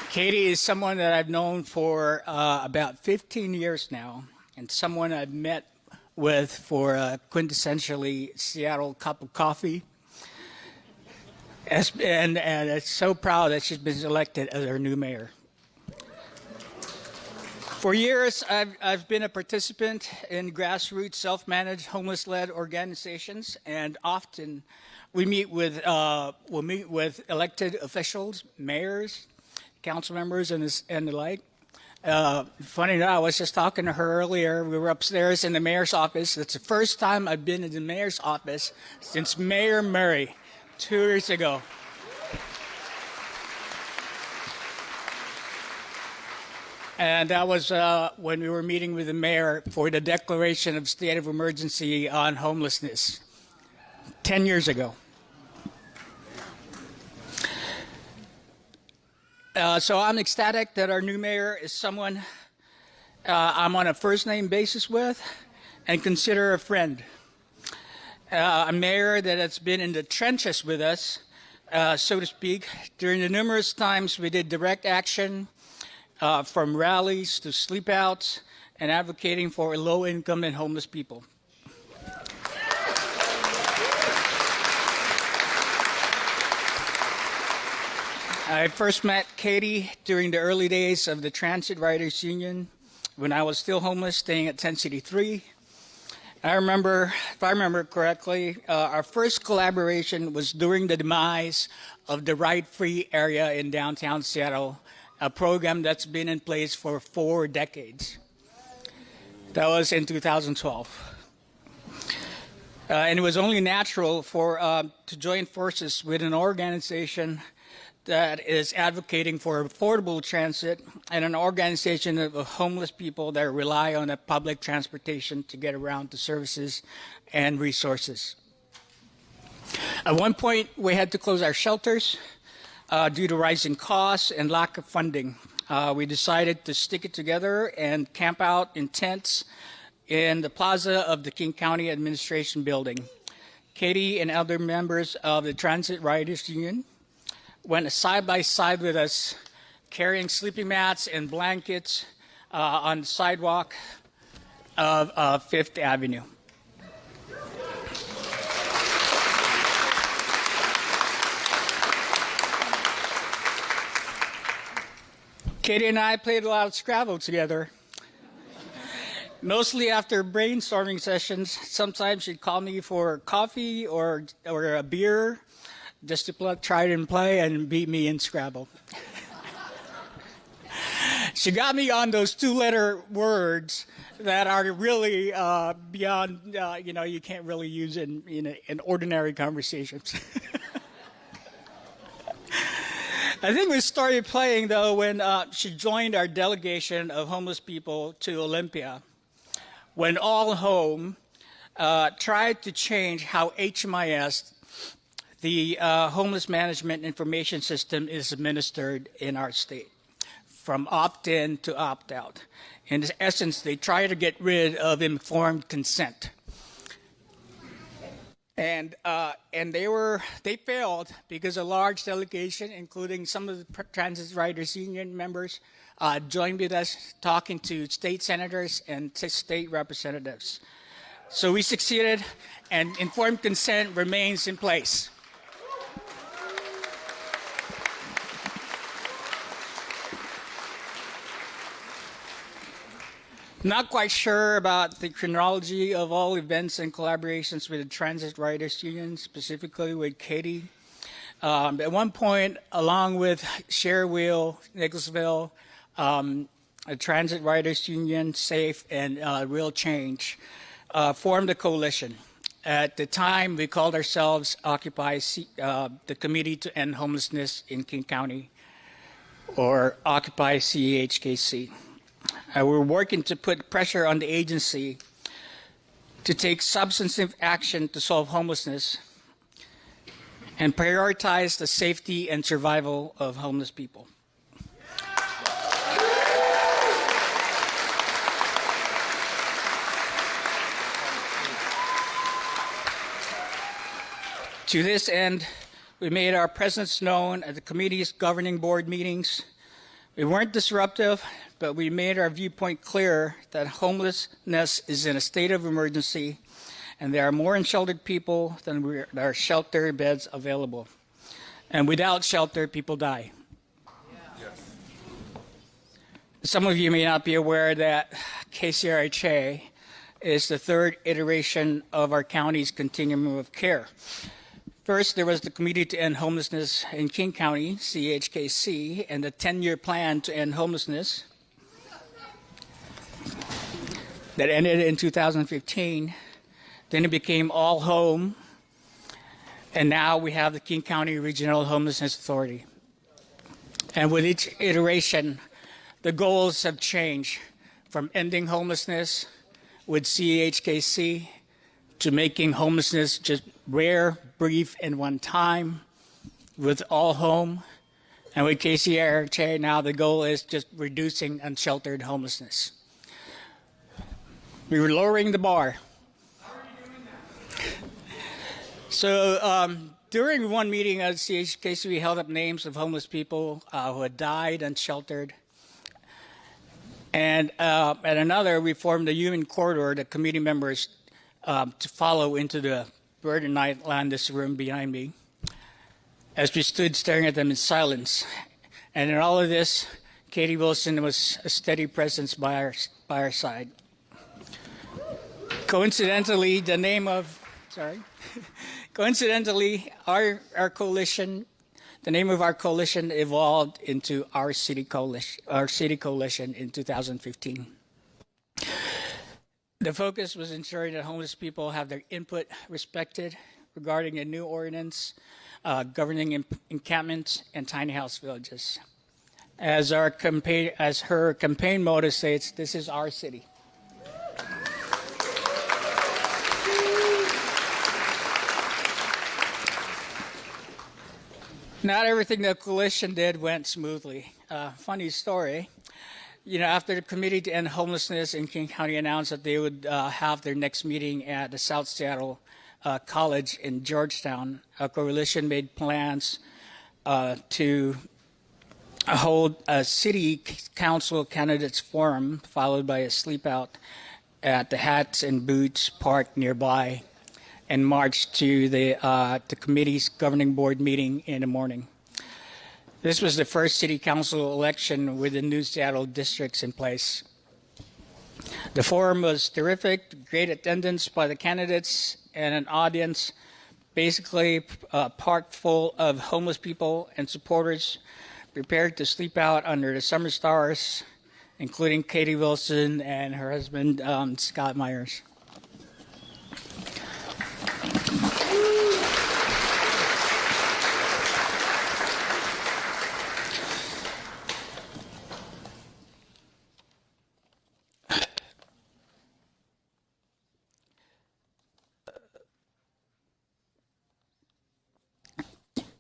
Katie is someone that I've known for about 15 years now, and someone I've met with for a quintessentially Seattle cup of coffee. And I'm so proud that she's been elected as our new mayor. For years, I've been a participant in grassroots self-managed homeless-led organizations, and often we'll meet with elected officials, mayors, council members, and the like. Funny enough, I was just talking to her earlier. We were upstairs in the mayor's office. It's the first time I've been in the mayor's office since Mayor Murray 2 years ago. And that was when we were meeting with the mayor for the declaration of state of emergency on homelessness 10 years ago. So I'm ecstatic that our new mayor is someone I'm on a first-name basis with and consider a friend. A mayor that has been in the trenches with us, so to speak, during the numerous times we did direct action, from rallies to sleep-outs, and advocating for low-income and homeless people. I first met Katie during the early days of the Transit Riders Union when I was still homeless, staying at 10 City 3. I remember, if I remember correctly, our first collaboration was during the demise of the ride-free area in downtown Seattle, a program that's been in place for 4 decades. That was in 2012. And it was only natural to join forces with an organization that is advocating for affordable transit and an organization of homeless people that rely on a public transportation to get around to services and resources. At one point, we had to close our shelters due to rising costs and lack of funding. We decided to stick it together and camp out in tents in the plaza of the King County Administration Building. Katie and other members of the Transit Riders Union went side by side with us, carrying sleeping mats and blankets on the sidewalk of Fifth Avenue. Katie and I played a lot of Scrabble together. Mostly after brainstorming sessions. Sometimes she'd call me for coffee or a beer, just to try and play and beat me in Scrabble. She got me on those 2-letter words that are really beyond, you can't really use in ordinary conversations. I think we started playing, though, when she joined our delegation of homeless people to Olympia, when All Home tried to change how HMIS, the Homeless Management Information System, is administered in our state, from opt-in to opt-out. In essence, they try to get rid of informed consent. And they failed because a large delegation, including some of the Transit Riders Union members, joined with us talking to state senators and state representatives. So we succeeded, and informed consent remains in place. Not quite sure about the chronology of all events and collaborations with the Transit Riders Union, specifically with Katie. At one point, along with Sherwell, Nicholsville, the Transit Riders Union, SAFE, and Real Change formed a coalition. At the time, we called ourselves the Committee to End Homelessness in King County, or Occupy CHKC. We're working to put pressure on the agency to take substantive action to solve homelessness and prioritize the safety and survival of homeless people. To this end, we made our presence known at the committee's governing board meetings. We weren't disruptive, but we made our viewpoint clear that homelessness is in a state of emergency, and there are more unsheltered people than there are shelter beds available. And without shelter, people die. Yes. Some of you may not be aware that KCRHA is the third iteration of our county's continuum of care. First, there was the Committee to End Homelessness in King County, CHKC, and the 10-year plan to end homelessness that ended in 2015. Then it became All Home, and now we have the King County Regional Homelessness Authority. And with each iteration, the goals have changed from ending homelessness with CHKC to making homelessness just rare, brief, and one time with All Home. And with KCRHA now, the goal is just reducing unsheltered homelessness. We were lowering the bar. How are you doing that? So during one meeting at CHKC, we held up names of homeless people who had died unsheltered. And at another, we formed a human corridor that committee members to follow into the bird and night this room behind me, as we stood staring at them in silence. And in all of this, Katie Wilson was a steady presence by our side. Coincidentally, our coalition, the name of our coalition evolved into our city coalition in 2015. The focus was ensuring that homeless people have their input respected regarding a new ordinance governing encampments and tiny house villages. As her campaign motto states, this is our city. Not everything the coalition did went smoothly. Funny story. After the Committee to End Homelessness in King County announced that they would have their next meeting at the South Seattle College in Georgetown, a coalition made plans to hold a city council candidates forum, followed by a sleep out at the Hats and Boots Park nearby, and march to the committee's governing board meeting in the morning. This was the first city council election with the new Seattle districts in place. The forum was terrific, great attendance by the candidates, and an audience basically parked full of homeless people and supporters prepared to sleep out under the summer stars, including Katie Wilson and her husband, Scott Myers.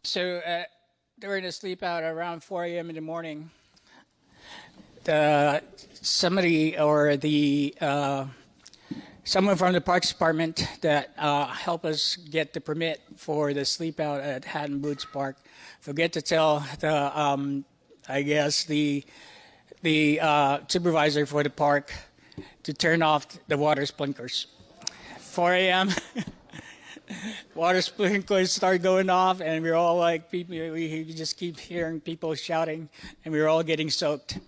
So during the sleep out around 4 a.m. in the morning, someone from the Parks Department that helped us get the permit for the sleep out at Hatton Boots Park forget to tell the supervisor for the park to turn off the water sprinklers. 4 a.m. Water sprinklers start going off, and we're all like, we just keep hearing people shouting, and we were all getting soaked.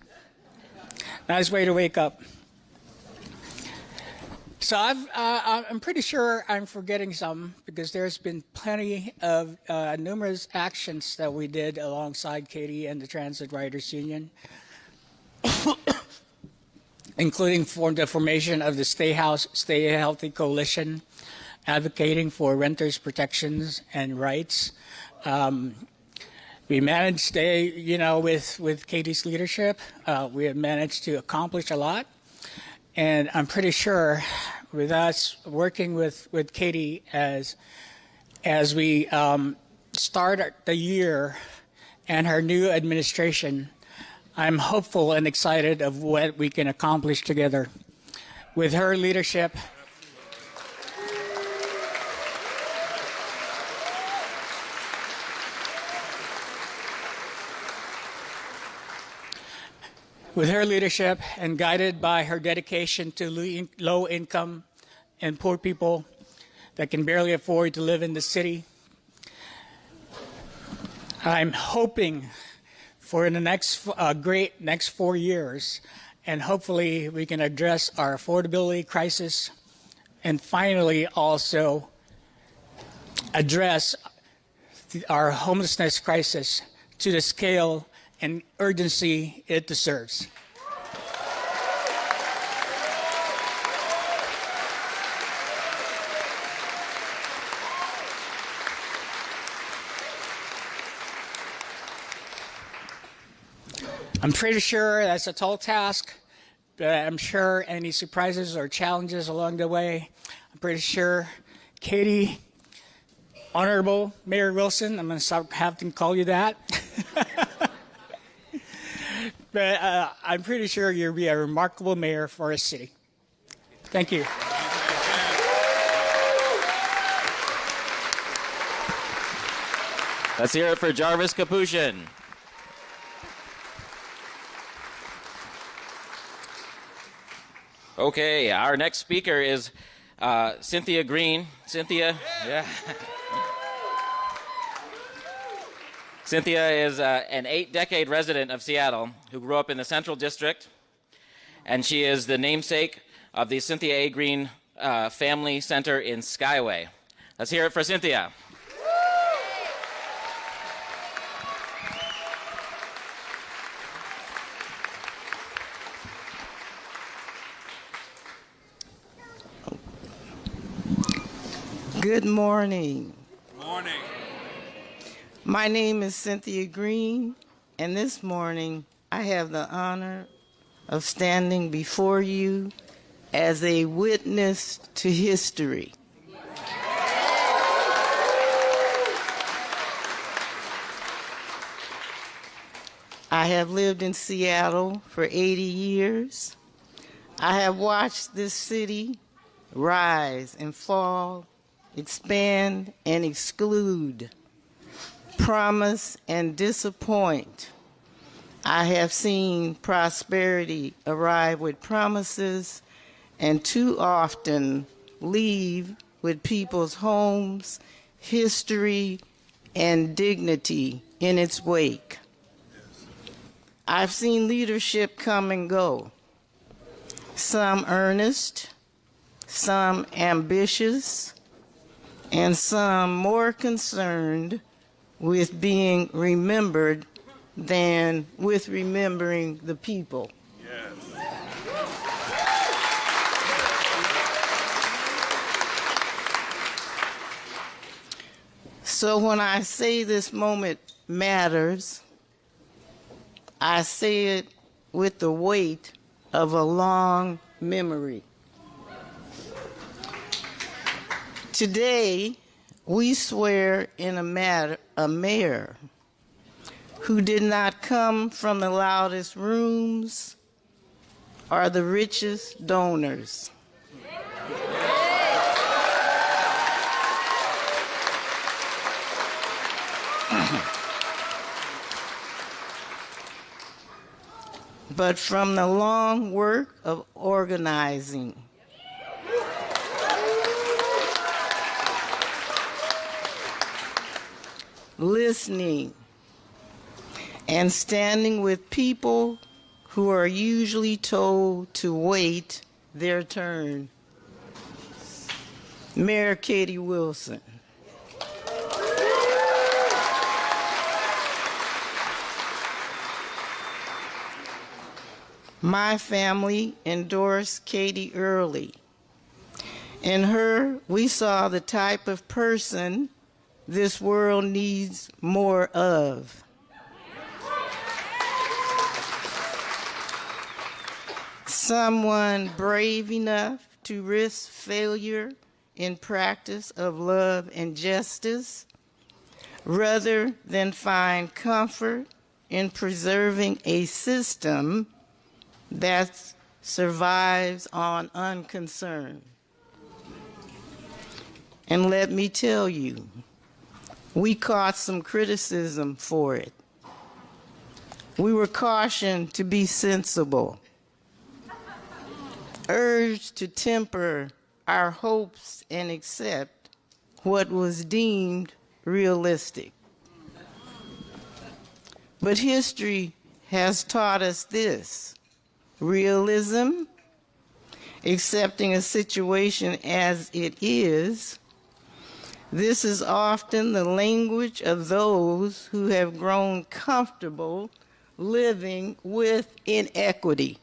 Nice way to wake up. So I'm pretty sure I'm forgetting some because there's been plenty of numerous actions that we did alongside Katie and the Transit Riders Union, including the formation of the Stay Healthy Coalition, advocating for renters' protections and rights. We managed, with Katie's leadership, we have managed to accomplish a lot. And I'm pretty sure with us working with Katie as we start the year and her new administration, I'm hopeful and excited of what we can accomplish together. With her leadership, and guided by her dedication to low-income and poor people that can barely afford to live in the city, I'm hoping for the next great next 4 years, and hopefully we can address our affordability crisis and finally also address our homelessness crisis to the scale and urgency it deserves. I'm pretty sure that's a tall task, but I'm sure any surprises or challenges along the way, I'm pretty sure Katie, Honorable Mayor Wilson, I'm going to stop having to call you that. But I'm pretty sure you'll be a remarkable mayor for a city. Thank you. Let's hear it for Jarvis Capuchin. Okay, our next speaker is Cynthia Green. Cynthia, yeah. Cynthia is an 8-decade resident of Seattle who grew up in the Central District, and she is the namesake of the Cynthia A. Green Family Center in Skyway. Let's hear it for Cynthia. Good morning. Morning. My name is Cynthia Green, and this morning I have the honor of standing before you as a witness to history. I have lived in Seattle for 80 years. I have watched this city rise and fall, expand and exclude, promise and disappoint. I have seen prosperity arrive with promises and too often leave with people's homes, history, and dignity in its wake. I've seen leadership come and go, some earnest, some ambitious, and some more concerned with being remembered than with remembering the people. Yes. So when I say this moment matters, I say it with the weight of a long memory. Today, we swear in a mayor who did not come from the loudest rooms or the richest donors. But from the long work of organizing, listening, and standing with people who are usually told to wait their turn. Mayor Katie Wilson. My family endorsed Katie early. In her, we saw the type of person this world needs more of. Someone brave enough to risk failure in practice of love and justice, rather than find comfort in preserving a system that survives on unconcern. And let me tell you, we caught some criticism for it. We were cautioned to be sensible, urged to temper our hopes and accept what was deemed realistic. But history has taught us this: realism, accepting a situation as it is, this is often the language of those who have grown comfortable living with inequity.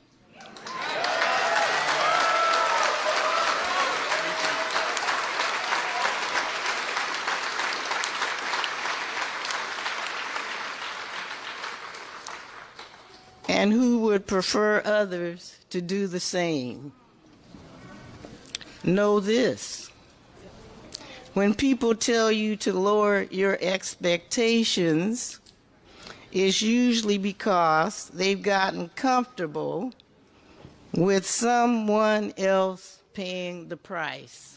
And who would prefer others to do the same. Know this: when people tell you to lower your expectations, it's usually because they've gotten comfortable with someone else paying the price.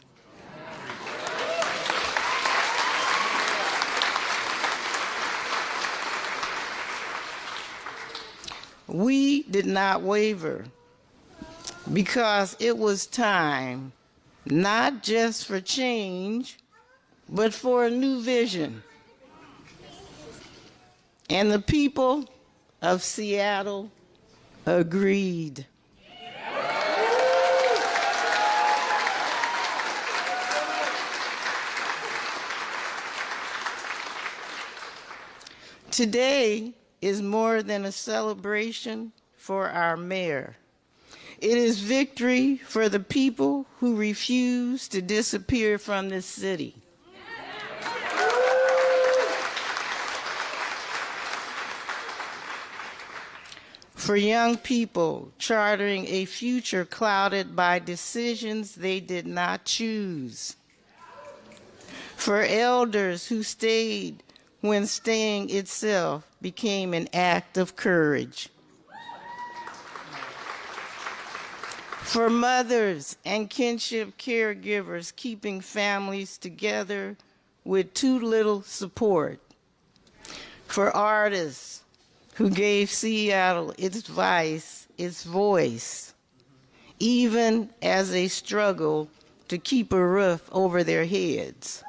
We did not waver because it was time not just for change, but for a new vision. And the people of Seattle agreed. Today is more than a celebration for our mayor. It is victory for the people who refuse to disappear from this city. For young people chartering a future clouded by decisions they did not choose. For elders who stayed when staying itself became an act of courage. For mothers and kinship caregivers keeping families together with too little support. For artists who gave Seattle its voice, even as they struggle to keep a roof over their heads.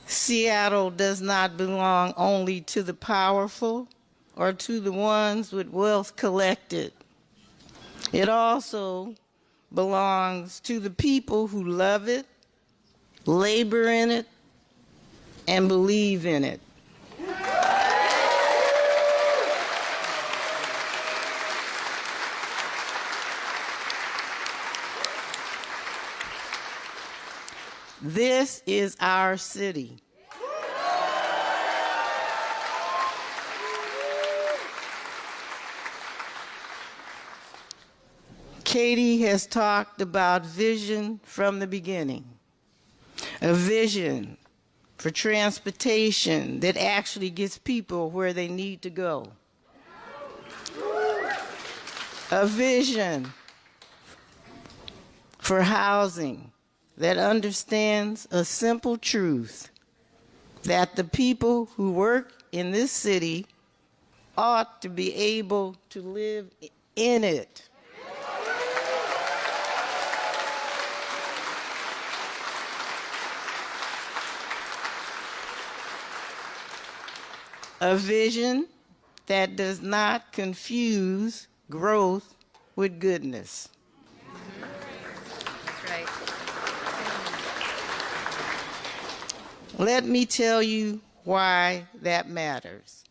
Seattle does not belong only to the powerful or to the ones with wealth collected. It also belongs to the people who love it, labor in it, and believe in it. This is our city. Katie has talked about vision from the beginning. A vision for transportation that actually gets people where they need to go. A vision for housing that understands a simple truth, that the people who work in this city ought to be able to live in it. A vision that does not confuse growth with goodness. That's right. Let me tell you why that matters.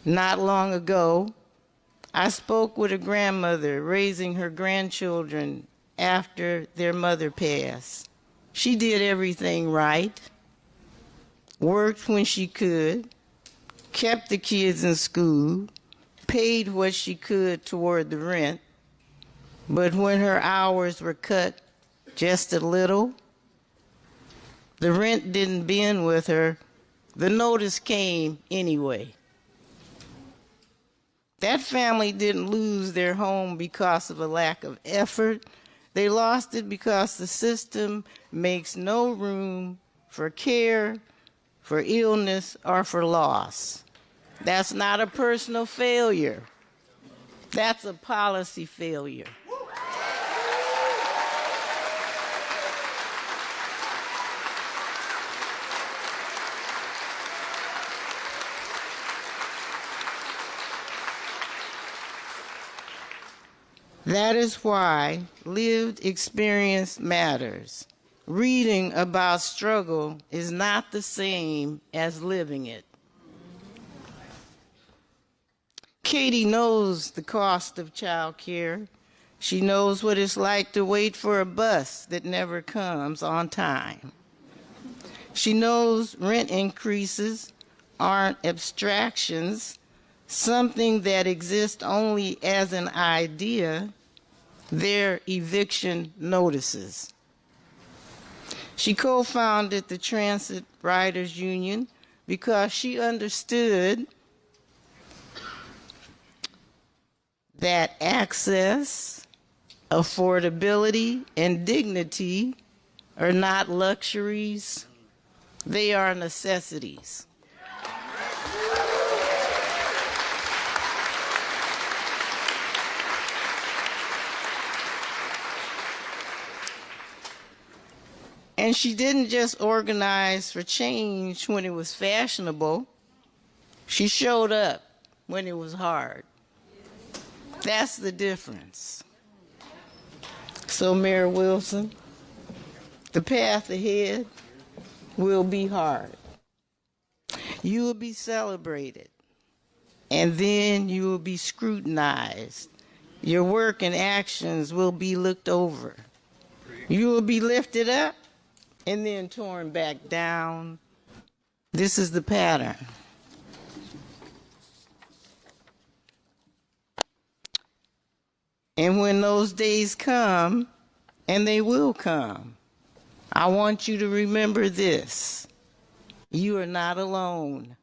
Not long ago, I spoke with a grandmother raising her grandchildren after their mother passed. She did everything right, worked when she could, kept the kids in school, paid what she could toward the rent, but when her hours were cut just a little, the rent didn't bend with her, the notice came anyway. That family didn't lose their home because of a lack of effort. They lost it because the system makes no room for care, for illness, or for loss. That's not a personal failure. That's a policy failure. That is why lived experience matters. Reading about struggle is not the same as living it. Katie knows the cost of child care. She knows what it's like to wait for a bus that never comes on time. She knows rent increases aren't abstractions, something that exists only as an idea. They're eviction notices. She co-founded the Transit Riders Union because she understood that access, affordability, and dignity are not luxuries, they are necessities. And she didn't just organize for change when it was fashionable. She showed up when it was hard. That's the difference. So, Mayor Wilson, the path ahead will be hard. You will be celebrated, and then you will be scrutinized. Your work and actions will be looked over. You will be lifted up and then torn back down. This is the pattern. And when those days come, and they will come, I want you to remember this: you are not alone.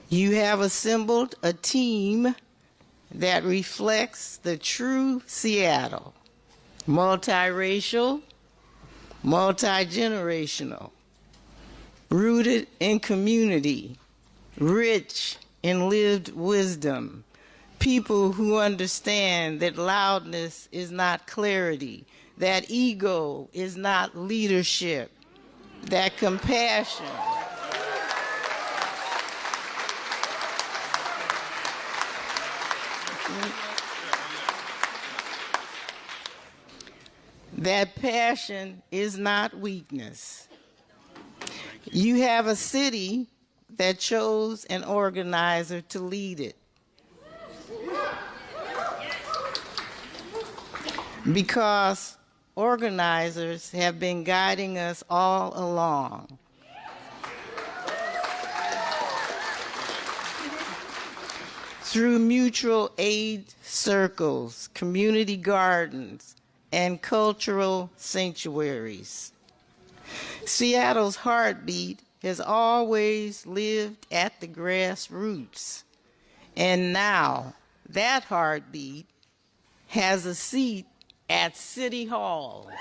You have assembled a team that reflects the true Seattle: multiracial, multi-generational, rooted in community, rich in lived wisdom, people who understand that loudness is not clarity, that ego is not leadership, that compassion that passion is not weakness. You have a city that chose an organizer to lead it. Because organizers have been guiding us all along. Through mutual aid circles, community gardens, and cultural sanctuaries. Seattle's heartbeat has always lived at the grassroots, and now that heartbeat has a seat at City Hall.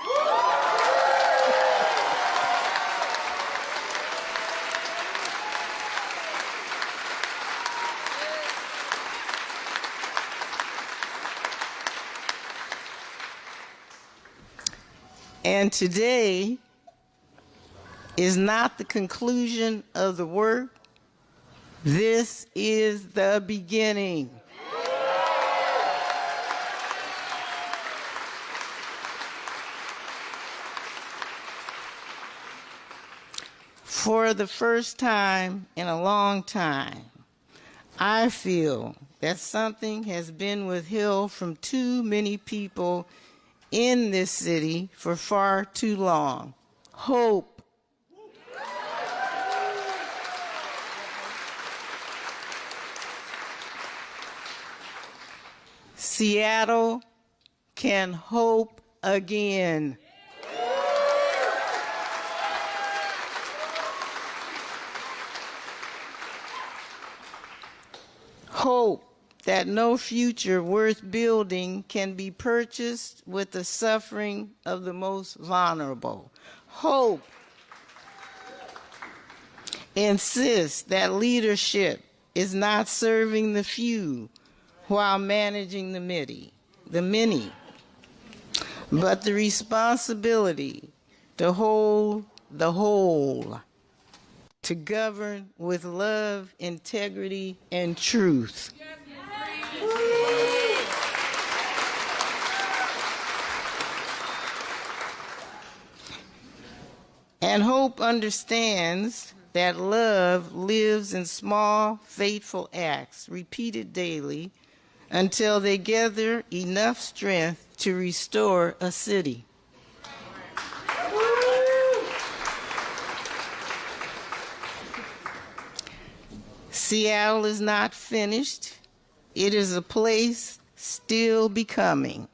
And today is not the conclusion of the work. This is the beginning. For the first time in a long time, I feel that something has been withheld from too many people in this city for far too long. Hope. Seattle can hope again. Hope that no future worth building can be purchased with the suffering of the most vulnerable. Hope insists that leadership is not serving the few while managing the many, but the responsibility to hold the whole, to govern with love, integrity, and truth. And hope understands that love lives in small, faithful acts repeated daily until they gather enough strength to restore a city. Seattle is not finished. It is a place still becoming,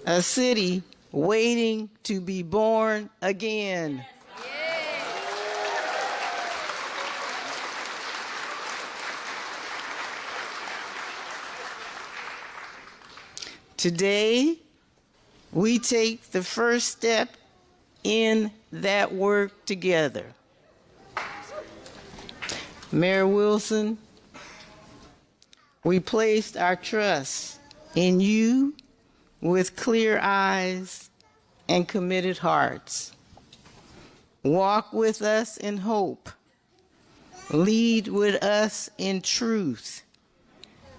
a city waiting to be born again. Today, we take the first step in that work together. Mayor Wilson, we placed our trust in you with clear eyes and committed hearts. Walk with us in hope, lead with us in truth,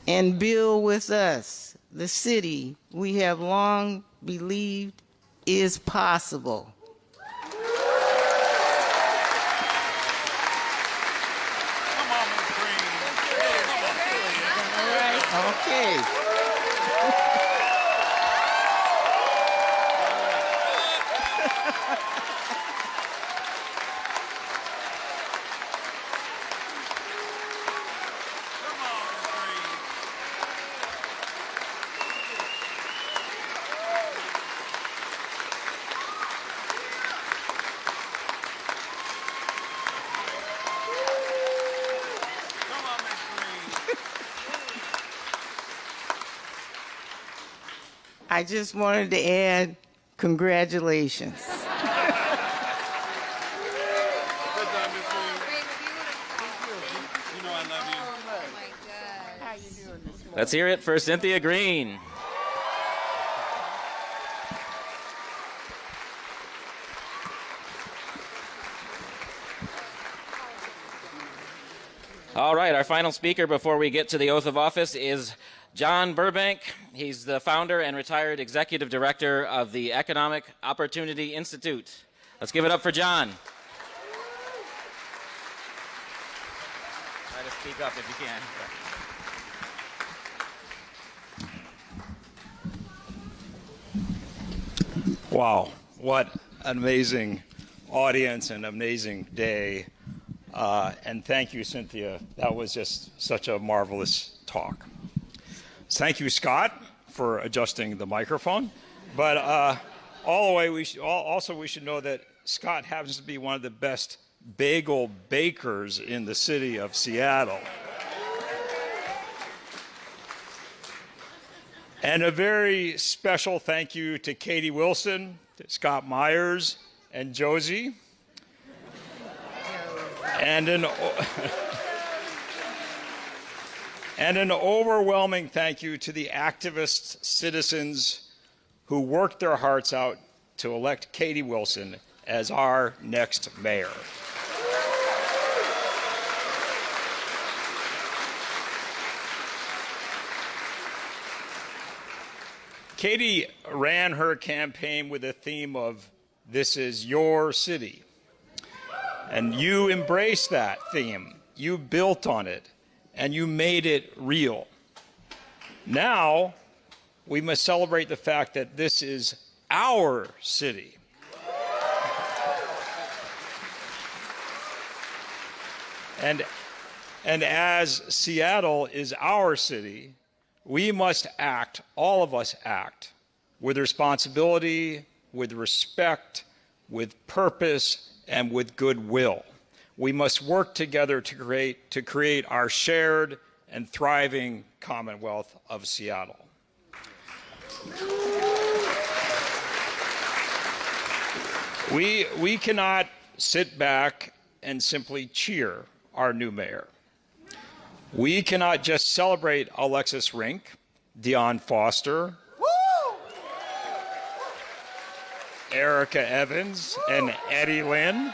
and build with us the city we have long believed is possible. Okay. I just wanted to add congratulations. Let's hear it for Cynthia Green. All right, our final speaker before we get to the oath of office is John Burbank. He's the founder and retired executive director of the Economic Opportunity Institute. Let's give it up for John. Try to speak up if you can. Wow, what an amazing audience and amazing day. And thank you, Cynthia. That was just such a marvelous talk. Thank you, Scott, for adjusting the microphone. But all the way, we should know that Scott happens to be one of the best bagel bakers in the city of Seattle. And a very special thank you to Katie Wilson, to Scott Myers, and Josie. And an overwhelming thank you to the activist citizens who worked their hearts out to elect Katie Wilson as our next mayor. Katie ran her campaign with a theme of, "This is your city." And you embraced that theme. You built on it, and you made it real. Now, we must celebrate the fact that this is our city. And as Seattle is our city, we must act, all of us act, with responsibility, with respect, with purpose, and with goodwill. We must work together to create our shared and thriving Commonwealth of Seattle. We cannot sit back and simply cheer our new mayor. We cannot just celebrate Alexis Rink, Dion Foster, Erica Evans, and Eddie Lynn.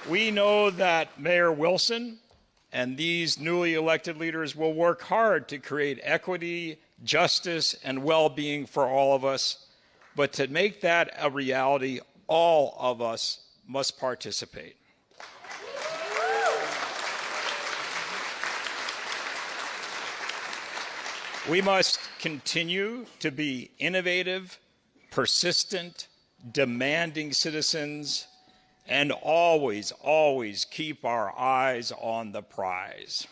We know that Mayor Wilson and these newly elected leaders will work hard to create equity, justice, and well-being for all of us. But to make that a reality, all of us must participate. We must continue to be innovative, persistent, demanding citizens, and always, always keep our eyes on the prize.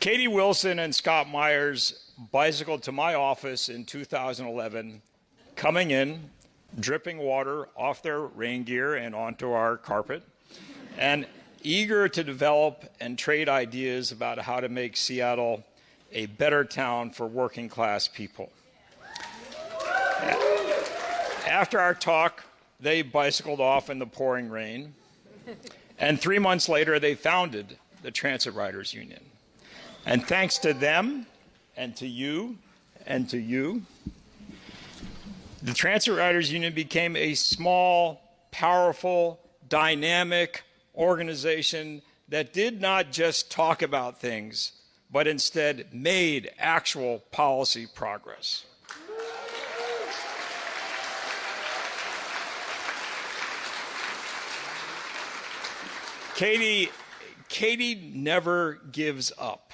Katie Wilson and Scott Myers bicycled to my office in 2011, coming in, dripping water off their rain gear and onto our carpet, and eager to develop and trade ideas about how to make Seattle a better town for working class people. After our talk, they bicycled off in the pouring rain, and 3 months later, they founded the Transit Riders Union. And thanks to them, and to you, and to you, the Transit Riders Union became a small, powerful, dynamic organization that did not just talk about things, but instead made actual policy progress. Katie never gives up.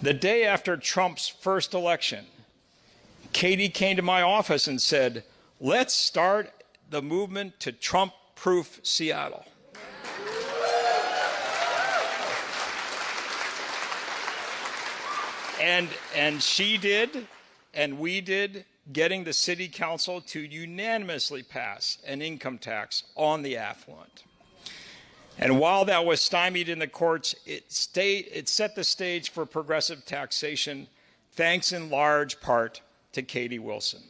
The day after Trump's first election, Katie came to my office and said, "Let's start the movement to Trump-proof Seattle." And she did, and we did, getting the city council to unanimously pass an income tax on the affluent. And while that was stymied in the courts, it set the stage for progressive taxation, thanks in large part to Katie Wilson.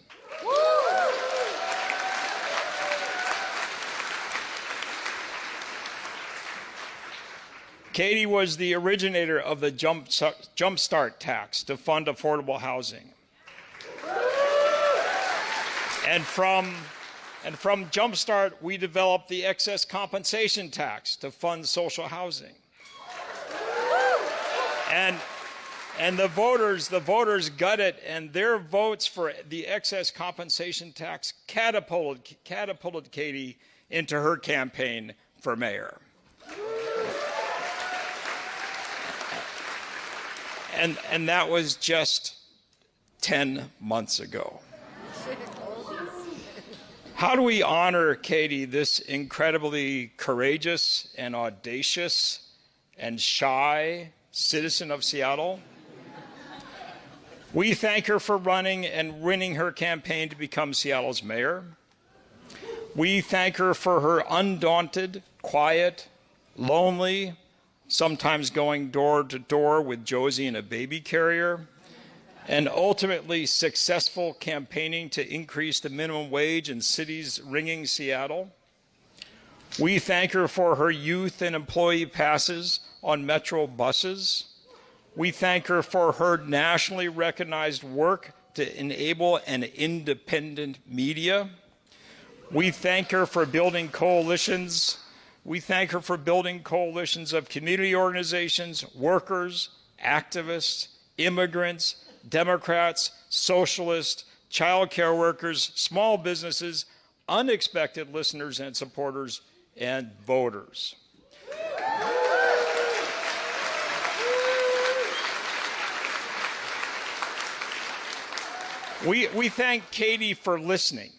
Katie was the originator of the Jumpstart tax to fund affordable housing. And from Jumpstart, we developed the excess compensation tax to fund social housing. And the voters got it, and their votes for the excess compensation tax catapulted Katie into her campaign for mayor. And that was just 10 months ago. How do we honor Katie, this incredibly courageous and audacious and shy citizen of Seattle? We thank her for running and winning her campaign to become Seattle's mayor. We thank her for her undaunted, quiet, lonely, sometimes going door to door with Josie in a baby carrier, and ultimately successful campaigning to increase the minimum wage in cities ringing Seattle. We thank her for her youth and employee passes on Metro buses, We thank her for her nationally recognized work to enable an independent media. We thank her for building coalitions. We thank her for building coalitions of community organizations, workers, activists, immigrants, Democrats, socialists, child care workers, small businesses, unexpected listeners and supporters, and voters. We thank Katie for listening,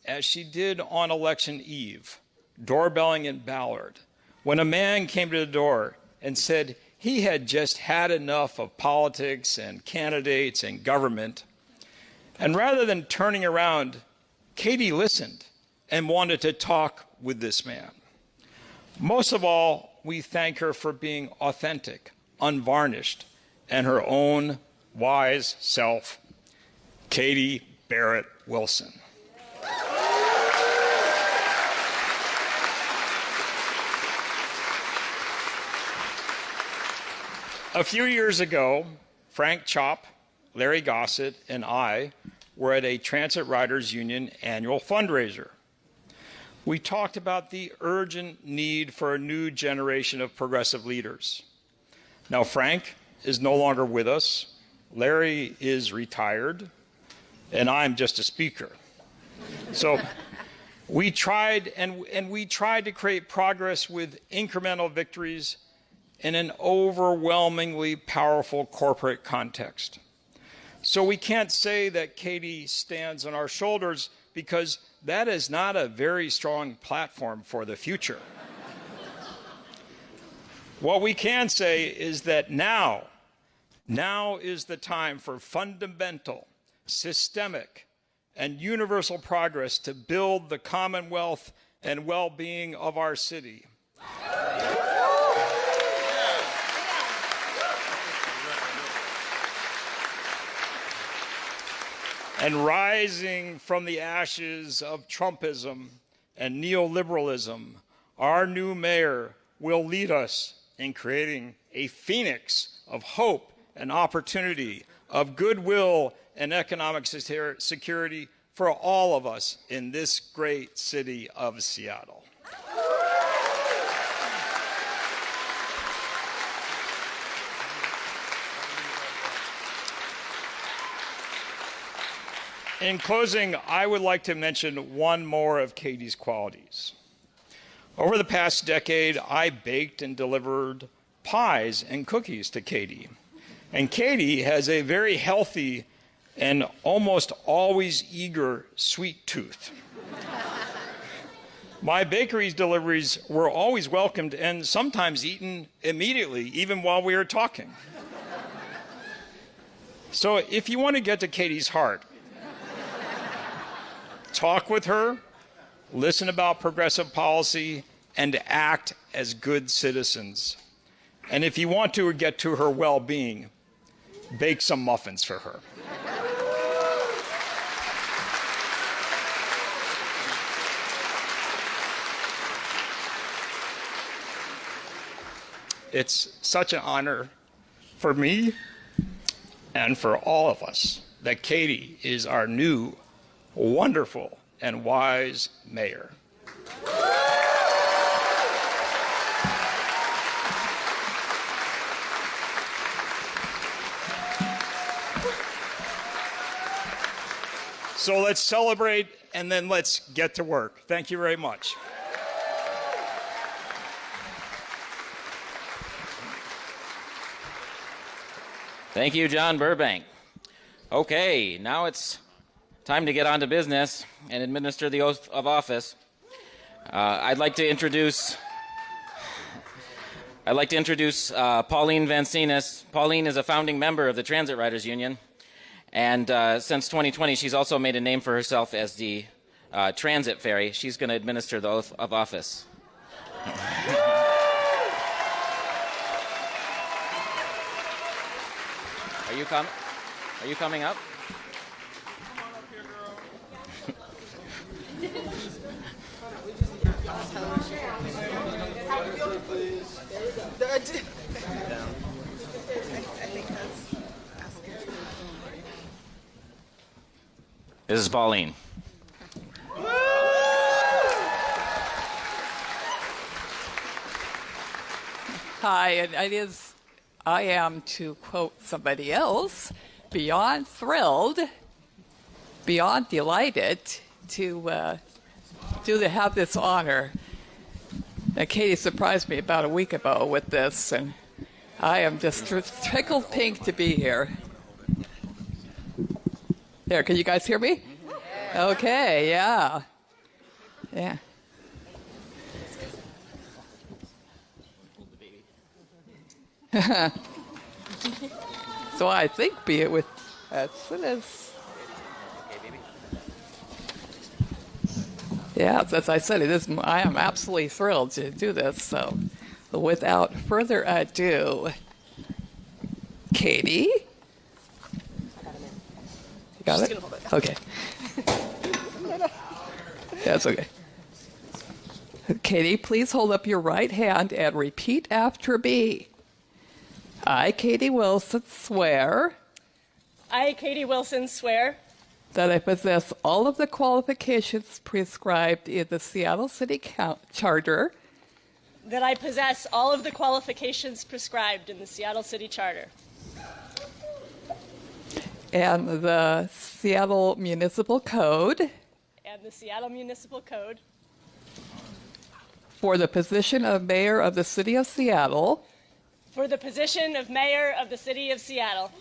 as she did on election eve, doorbelling in Ballard, when a man came to the door and said he had just had enough of politics and candidates and government. And rather than turning around, Katie listened and wanted to talk with this man. Most of all, we thank her for being authentic, unvarnished, and her own wise self, Katie Barrett Wilson. A few years ago, Frank Chop, Larry Gossett, and I were at a Transit Riders Union annual fundraiser. We talked about the urgent need for a new generation of progressive leaders. Now, Frank is no longer with us, Larry is retired, and I'm just a speaker. So we tried, and we tried to create progress with incremental victories in an overwhelmingly powerful corporate context. So we can't say that Katie stands on our shoulders, because that is not a very strong platform for the future. What we can say is that now is the time for fundamental, systemic, and universal progress to build the commonwealth and well-being of our city. And rising from the ashes of Trumpism and neoliberalism, our new mayor will lead us in creating a phoenix of hope and opportunity, of goodwill and economic security for all of us in this great city of Seattle. In closing, I would like to mention one more of Katie's qualities. Over the past decade, I baked and delivered pies and cookies to Katie. And Katie has a very healthy and almost always eager sweet tooth. My bakery's deliveries were always welcomed and sometimes eaten immediately, even while we were talking. So if you want to get to Katie's heart, talk with her, listen about progressive policy, and act as good citizens. And if you want to get to her well-being, bake some muffins for her. It's such an honor for me and for all of us that Katie is our new wonderful and wise mayor. So let's celebrate and then let's get to work. Thank you very much. Thank you, John Burbank. Okay, now it's time to get on to business and administer the oath of office. I'd like to introduce Pauline Vancinas. Pauline is a founding member of the Transit Riders Union, and since 2020, she's also made a name for herself as the Transit Fairy. She's going to administer the oath of office. Are you coming up? This is Pauline. Hi, and I am, to quote somebody else, beyond thrilled, beyond delighted to have this honor. Now, Katie surprised me about a week ago with this, and I am just tickled pink to be here. There, can you guys hear me? Okay, yeah. Yeah. So I think be it with as soon as. Yeah, as I said, it is. I am absolutely thrilled to do this. So, without further ado, Katie. You got it? Okay. That's okay. Katie, please hold up your right hand and repeat after me. I, Katie Wilson, swear. I, Katie Wilson, swear. That I possess all of the qualifications prescribed in the Seattle City Charter. That I possess all of the qualifications prescribed in the Seattle City Charter. And the Seattle Municipal Code. And the Seattle Municipal Code. For the position of Mayor of the City of Seattle. For the position of Mayor of the City of Seattle.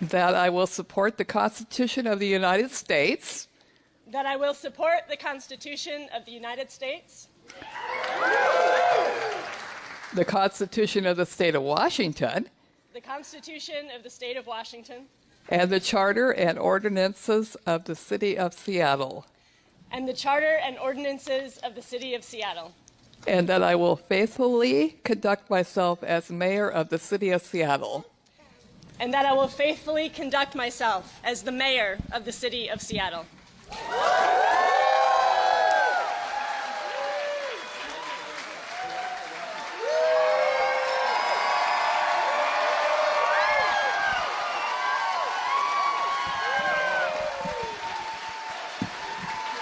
That I will support the Constitution of the United States. That I will support the Constitution of the United States. The Constitution of the State of Washington. The Constitution of the State of Washington. And the Charter and ordinances of the City of Seattle. And the Charter and ordinances of the City of Seattle. And that I will faithfully conduct myself as Mayor of the City of Seattle. And that I will faithfully conduct myself as the Mayor of the City of Seattle.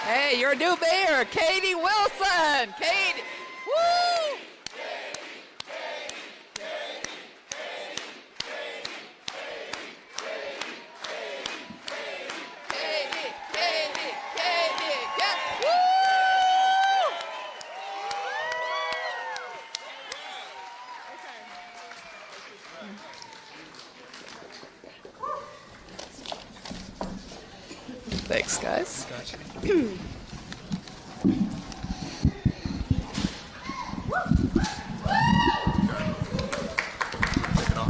Hey, your new mayor, Katie Wilson. Katie, woo! Thanks, guys.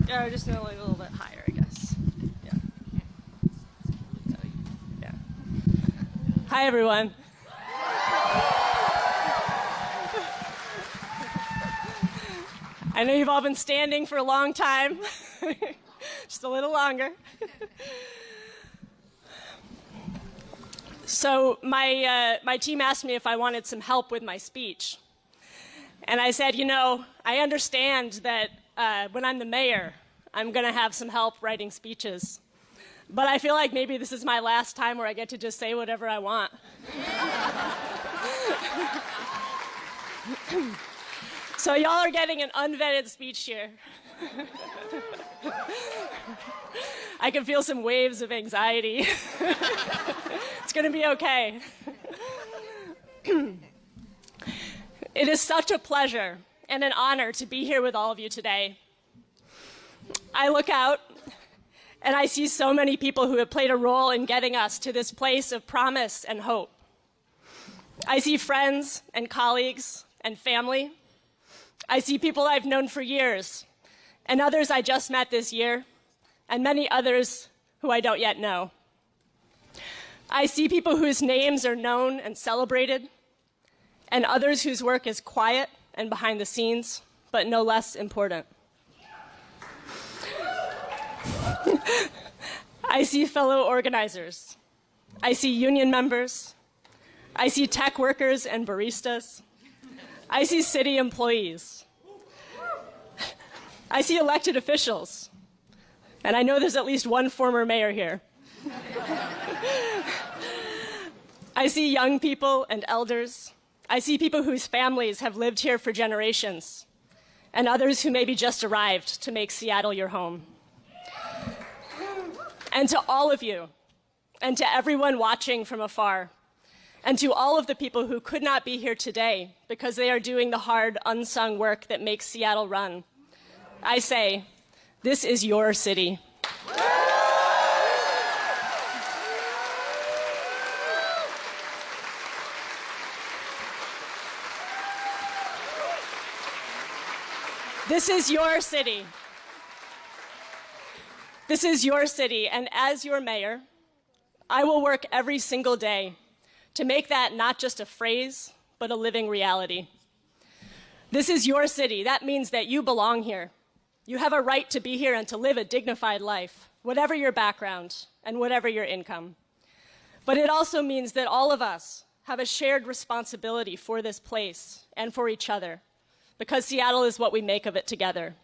Yeah, just a little bit higher, I guess. Yeah. Yeah. Hi, everyone. I know you've all been standing for a long time. Just a little longer. So my team asked me if I wanted some help with my speech. And I said, you know, I understand that when I'm the mayor, I'm going to have some help writing speeches. But I feel like maybe this is my last time where I get to just say whatever I want. So y'all are getting an unvetted speech here. I can feel some waves of anxiety. It's going to be okay. It is such a pleasure and an honor to be here with all of you today. I look out and I see so many people who have played a role in getting us to this place of promise and hope. I see friends and colleagues and family. I see people I've known for years and others I just met this year and many others who I don't yet know. I see people whose names are known and celebrated and others whose work is quiet and behind the scenes, but no less important. I see fellow organizers. I see union members. I see tech workers and baristas. I see city employees. I see elected officials, and I know there's at least one former mayor here. I see young people and elders. I see people whose families have lived here for generations, and others who maybe just arrived to make Seattle your home. And to all of you, and to everyone watching from afar, and to all of the people who could not be here today because they are doing the hard, unsung work that makes Seattle run, I say, this is your city. This is your city. This is your city, and as your mayor, I will work every single day to make that not just a phrase, but a living reality. This is your city. That means that you belong here. You have a right to be here and to live a dignified life, whatever your background and whatever your income. But it also means that all of us have a shared responsibility for this place and for each other, because Seattle is what we make of it together.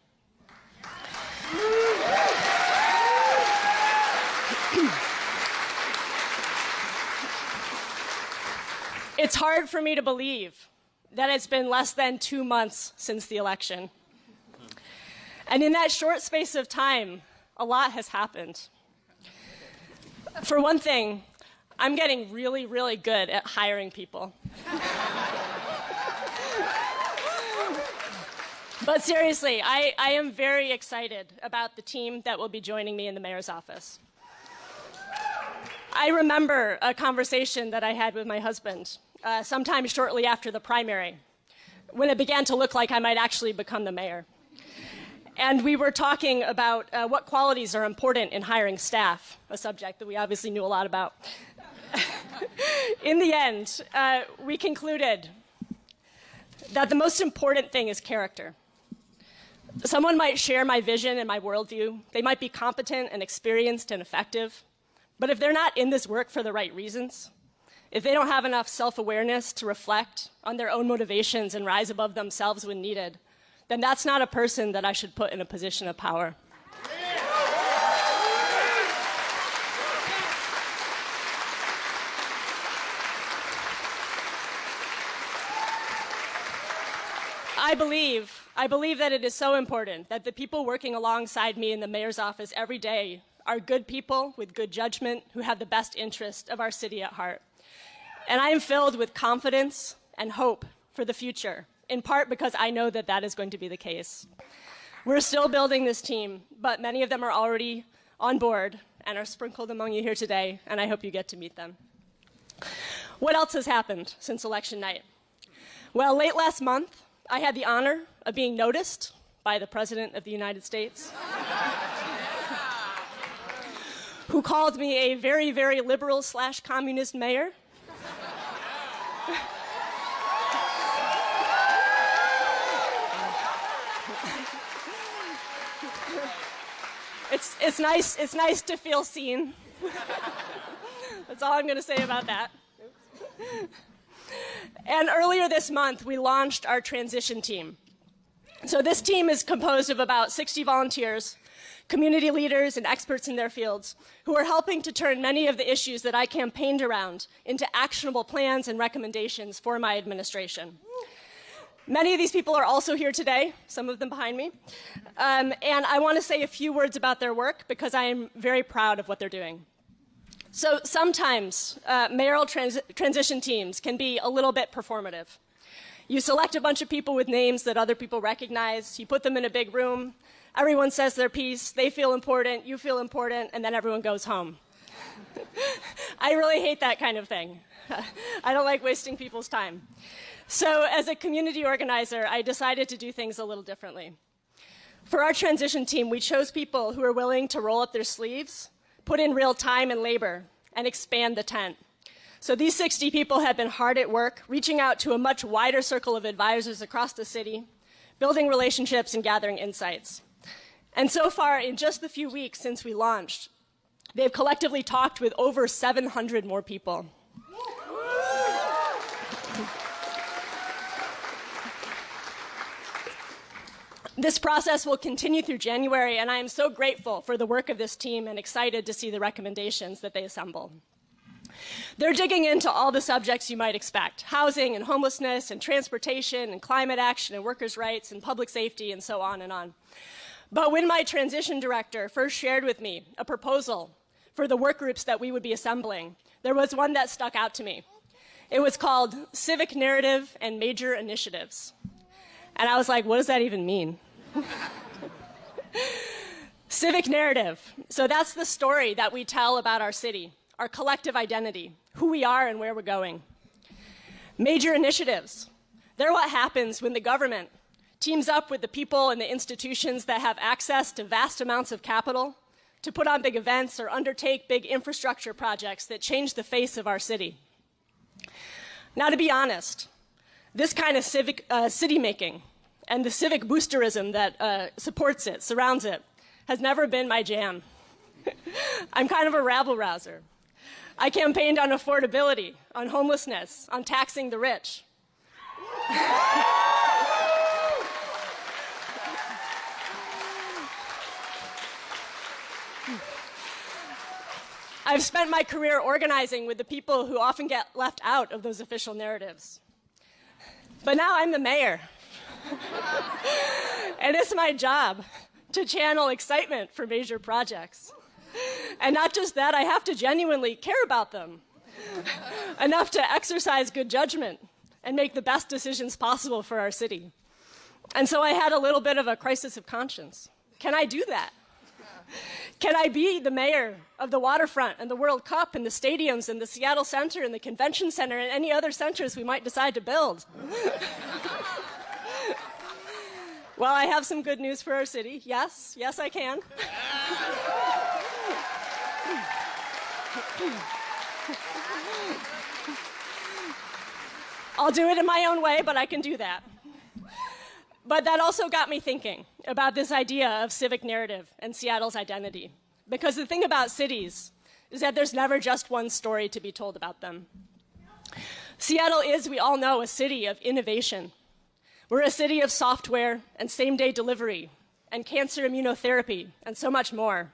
It's hard for me to believe that it's been less than 2 months since the election. And in that short space of time, a lot has happened. For one thing, I'm getting really, really good at hiring people. But seriously, I am very excited about the team that will be joining me in the mayor's office. I remember a conversation that I had with my husband sometime shortly after the primary, when it began to look like I might actually become the mayor. And we were talking about what qualities are important in hiring staff, a subject that we obviously knew a lot about. In the end, we concluded that the most important thing is character. Someone might share my vision and my worldview. They might be competent and experienced and effective. But if they're not in this work for the right reasons, if they don't have enough self-awareness to reflect on their own motivations and rise above themselves when needed, then that's not a person that I should put in a position of power. I believe that it is so important that the people working alongside me in the mayor's office every day are good people with good judgment who have the best interest of our city at heart. And I am filled with confidence and hope for the future, in part because I know that that is going to be the case. We're still building this team, but many of them are already on board and are sprinkled among you here today, and I hope you get to meet them. What else has happened since election night? Well, late last month, I had the honor of being noticed by the President of the United States, who called me a very, very liberal/communist mayor. It's nice to feel seen. That's all I'm going to say about that. And earlier this month, we launched our transition team. So this team is composed of about 60 volunteers, community leaders and experts in their fields, who are helping to turn many of the issues that I campaigned around into actionable plans and recommendations for my administration. Many of these people are also here today, some of them behind me. And I want to say a few words about their work because I am very proud of what they're doing. So sometimes mayoral transition teams can be a little bit performative. You select a bunch of people with names that other people recognize, you put them in a big room, everyone says their piece, they feel important, you feel important, and then everyone goes home. I really hate that kind of thing. I don't like wasting people's time. So as a community organizer, I decided to do things a little differently. For our transition team, we chose people who are willing to roll up their sleeves, put in real time and labor, and expand the tent. So these 60 people have been hard at work, reaching out to a much wider circle of advisors across the city, building relationships and gathering insights. And so far, in just the few weeks since we launched, they've collectively talked with over 700 more people. This process will continue through January, and I am so grateful for the work of this team and excited to see the recommendations that they assemble. They're digging into all the subjects you might expect: housing and homelessness and transportation and climate action and workers' rights and public safety and so on and on. But when my transition director first shared with me a proposal for the work groups that we would be assembling, there was one that stuck out to me. It was called Civic Narrative and Major Initiatives. And I was like, what does that even mean? Civic narrative. So that's the story that we tell about our city, our collective identity, who we are and where we're going. Major initiatives. They're what happens when the government teams up with the people and the institutions that have access to vast amounts of capital to put on big events or undertake big infrastructure projects that change the face of our city. Now, to be honest, this kind of city making and the civic boosterism that supports it, surrounds it, has never been my jam. I'm kind of a rabble-rouser. I campaigned on affordability, on homelessness, on taxing the rich. I've spent my career organizing with the people who often get left out of those official narratives. But now I'm the mayor. And it's my job to channel excitement for major projects. And not just that, I have to genuinely care about them, enough to exercise good judgment and make the best decisions possible for our city. And so I had a little bit of a crisis of conscience. Can I do that? Can I be the mayor of the waterfront and the World Cup and the stadiums and the Seattle Center and the Convention Center and any other centers we might decide to build? Well, I have some good news for our city. Yes, yes, I can. I'll do it in my own way, but I can do that. But that also got me thinking about this idea of civic narrative and Seattle's identity. Because the thing about cities is that there's never just one story to be told about them. Seattle is, we all know, a city of innovation. We're a city of software and same-day delivery and cancer immunotherapy and so much more.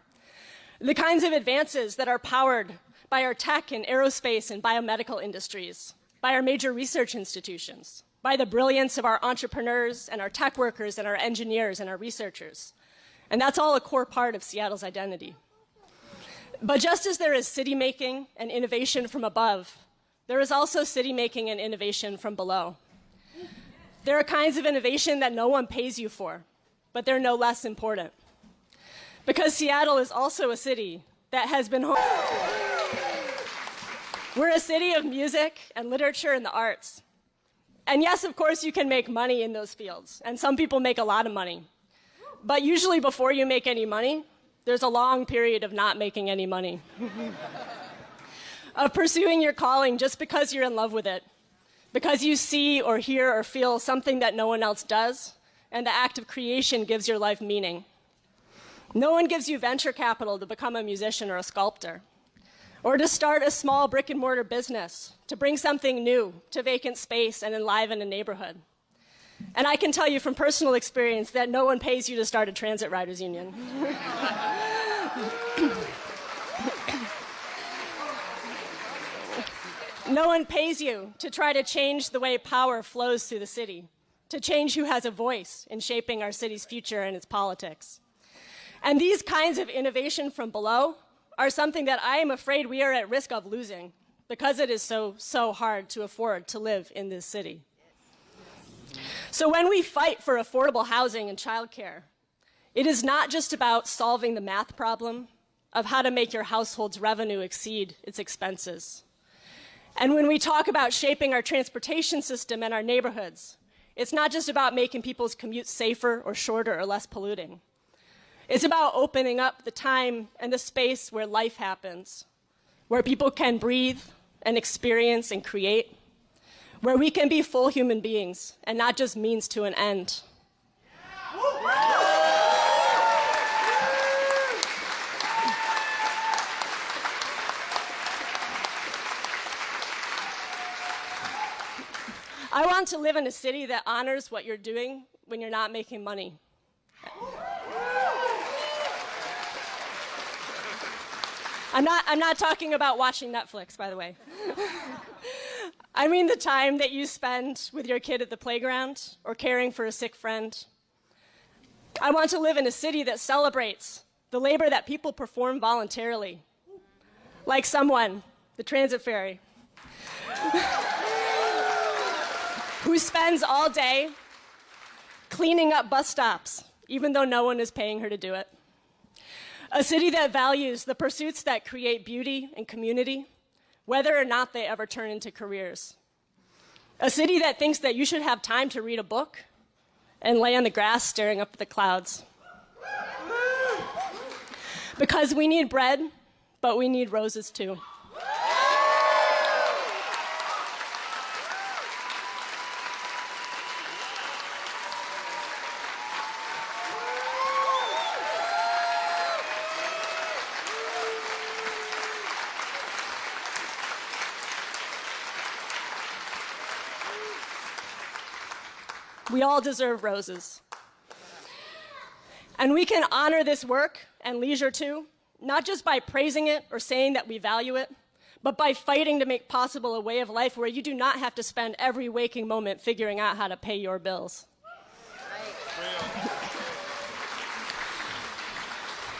The kinds of advances that are powered by our tech and aerospace and biomedical industries, by our major research institutions, by the brilliance of our entrepreneurs and our tech workers and our engineers and our researchers. And that's all a core part of Seattle's identity. But just as there is city making and innovation from above, there is also city making and innovation from below. There are kinds of innovation that no one pays you for, but they're no less important. Because Seattle is also a city that has been home. We're a city of music and literature and the arts. And yes, of course, you can make money in those fields, and some people make a lot of money. But usually before you make any money, there's a long period of not making any money. Of pursuing your calling just because you're in love with it, because you see or hear or feel something that no one else does, and the act of creation gives your life meaning. No one gives you venture capital to become a musician or a sculptor, or to start a small brick and mortar business, to bring something new to vacant space and enliven a neighborhood. And I can tell you from personal experience that no one pays you to start a transit riders union. No one pays you to try to change the way power flows through the city, to change who has a voice in shaping our city's future and its politics. And these kinds of innovation from below are something that I am afraid we are at risk of losing because it is so hard to afford to live in this city. So when we fight for affordable housing and childcare, it is not just about solving the math problem of how to make your household's revenue exceed its expenses. And when we talk about shaping our transportation system and our neighborhoods, it's not just about making people's commutes safer or shorter or less polluting. It's about opening up the time and the space where life happens, where people can breathe and experience and create, where we can be full human beings and not just means to an end. I want to live in a city that honors what you're doing when you're not making money. I'm not talking about watching Netflix, by the way. I mean the time that you spend with your kid at the playground or caring for a sick friend. I want to live in a city that celebrates the labor that people perform voluntarily, like someone, the transit fairy, who spends all day cleaning up bus stops, even though no one is paying her to do it. A city that values the pursuits that create beauty and community, whether or not they ever turn into careers. A city that thinks that you should have time to read a book and lay on the grass staring up at the clouds. Because we need bread, but we need roses too. We all deserve roses. And we can honor this work and leisure too, not just by praising it or saying that we value it, but by fighting to make possible a way of life where you do not have to spend every waking moment figuring out how to pay your bills.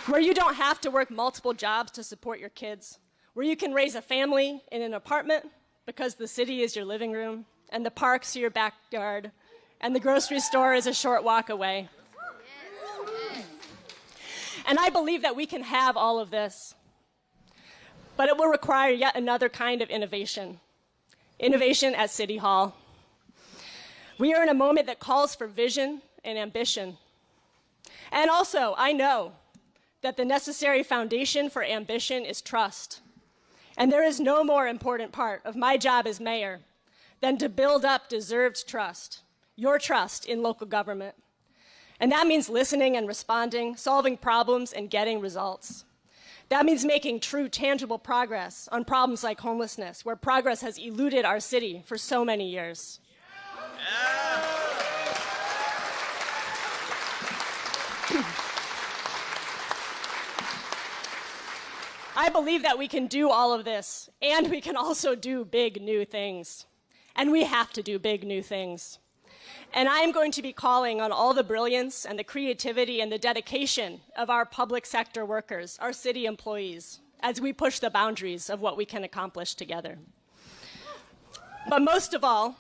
Where you don't have to work multiple jobs to support your kids, where you can raise a family in an apartment because the city is your living room and the park's your backyard and the grocery store is a short walk away. And I believe that we can have all of this, but it will require yet another kind of innovation. Innovation at City Hall. We are in a moment that calls for vision and ambition. And also, I know that the necessary foundation for ambition is trust. And there is no more important part of my job as mayor than to build up deserved trust, your trust in local government. And that means listening and responding, solving problems and getting results. That means making true, tangible progress on problems like homelessness, where progress has eluded our city for so many years. I believe that we can do all of this, and we can also do big new things. And we have to do big new things. And I am going to be calling on all the brilliance and the creativity and the dedication of our public sector workers, our city employees, as we push the boundaries of what we can accomplish together. But most of all,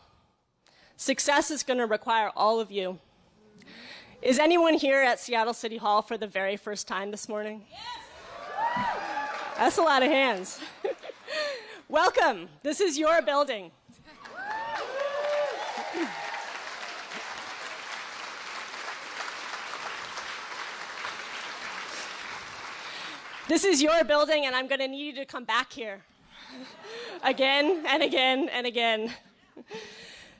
success is going to require all of you. Is anyone here at Seattle City Hall for the very first time this morning? Yes! That's a lot of hands. Welcome. This is your building. This is your building, and I'm going to need you to come back here again and again and again.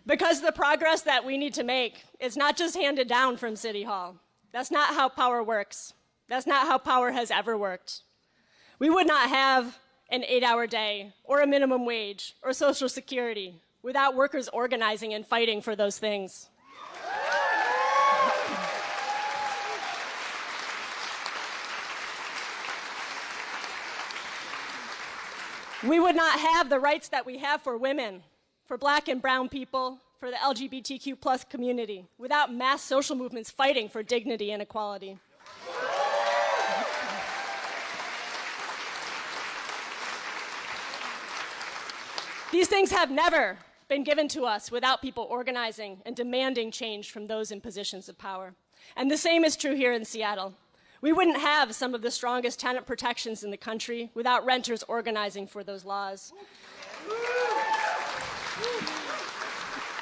Because the progress that we need to make is not just handed down from City Hall. That's not how power works. That's not how power has ever worked. We would not have an 8-hour day or a minimum wage or Social Security without workers organizing and fighting for those things. We would not have the rights that we have for women, for Black and brown people, for the LGBTQ plus community, without mass social movements fighting for dignity and equality. These things have never been given to us without people organizing and demanding change from those in positions of power. And the same is true here in Seattle. We wouldn't have some of the strongest tenant protections in the country without renters organizing for those laws.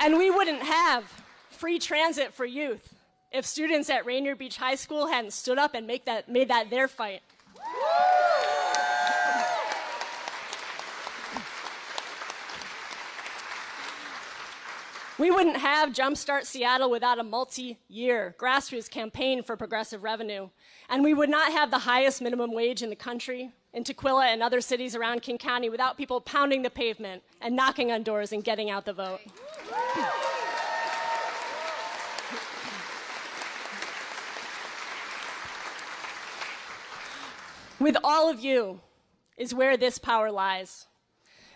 And we wouldn't have free transit for youth if students at Rainier Beach High School hadn't stood up and made that their fight. We wouldn't have Jumpstart Seattle without a multi-year grassroots campaign for progressive revenue. And we would not have the highest minimum wage in the country, in Tukwila and other cities around King County, without people pounding the pavement and knocking on doors and getting out the vote. With all of you, is where this power lies.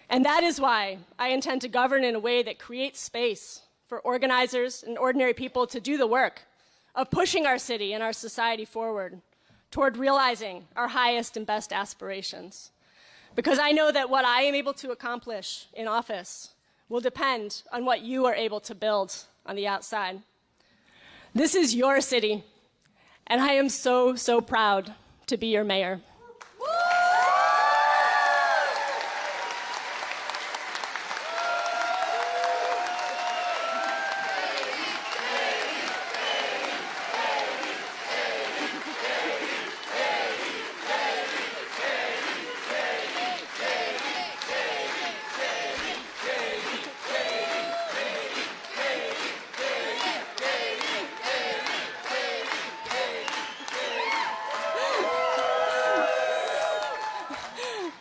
And that is why I intend to govern in a way that creates space for organizers and ordinary people to do the work of pushing our city and our society forward toward realizing our highest and best aspirations. Because I know that what I am able to accomplish in office will depend on what you are able to build on the outside. This is your city, and I am so, so proud to be your mayor.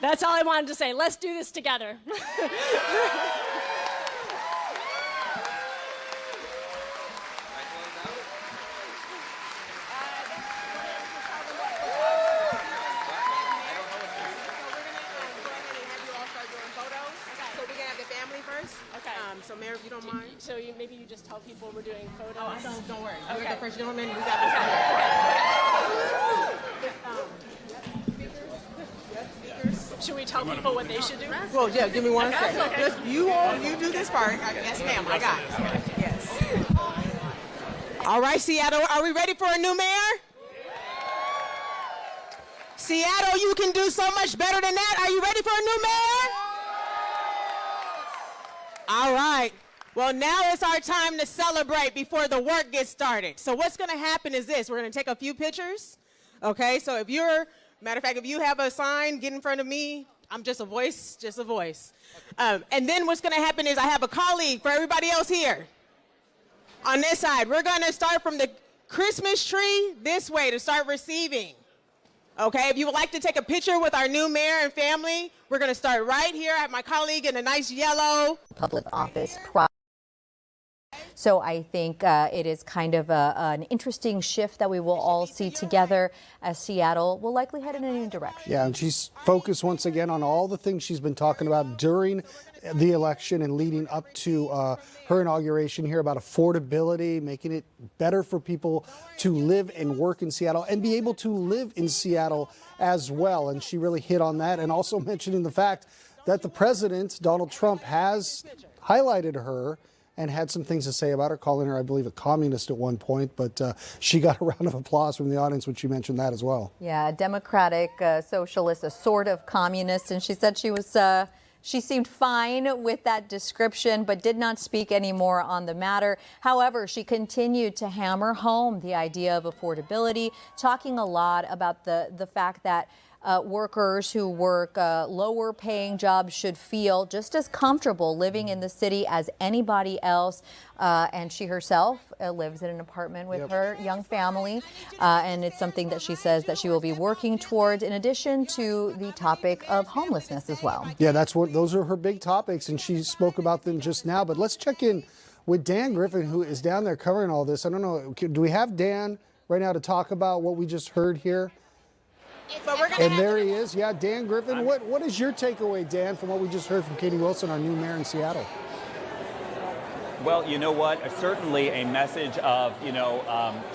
That's all I wanted to say. Let's do this together. So, Mayor, if you don't mind. So maybe you just tell people we're doing photos. Oh, don't worry. Okay. You're the first gentleman. We got this. Should we tell people what they should do? Well, yeah, give me one second. Okay. Just you do this part. Yes, ma'am, I got it. Yes. All right, Seattle, are we ready for a new mayor? Seattle, you can do so much better than that. Are you ready for a new mayor? All right. Well, now it's our time to celebrate before the work gets started. So what's going to happen is this. We're going to take a few pictures. Okay, so if you're, matter of fact, if you have a sign, get in front of me. I'm just a voice, just a voice. And then what's going to happen is I have a colleague for everybody else here. On this side, we're going to start from the Christmas tree this way to start receiving. Okay, if you would like to take a picture with our new mayor and family, we're going to start right here. I have my colleague in a nice yellow. Public office. So I think it is kind of an interesting shift that we will all see together as Seattle will likely head in a new direction. Yeah, and she's focused once again on all the things she's been talking about during the election and leading up to her inauguration here about affordability, making it better for people to live and work in Seattle and be able to live in Seattle as well. And she really hit on that, and also mentioning the fact that the president, Donald Trump, has highlighted her and had some things to say about her, calling her, I believe, a communist at one point. But she got a round of applause from the audience when she mentioned that as well. Yeah, a democratic socialist, a sort of communist. And she said she was she seemed fine with that description, but did not speak any more on the matter. However, she continued to hammer home the idea of affordability, talking a lot about the fact that workers who work lower paying jobs should feel just as comfortable living in the city as anybody else. And she herself lives in an apartment with her young family. And it's something that she says that she will be working towards, in addition to the topic of homelessness as well. Yeah, those are her big topics, and she spoke about them just now. But let's check in with Dan Griffin, who is down there covering all this. I don't know, do we have Dan right now to talk about what we just heard here? And there he is. Yeah, Dan Griffin. What is your takeaway, Dan, from what we just heard from Katie Wilson, our new mayor in Seattle? Well, you know what? Certainly a message of,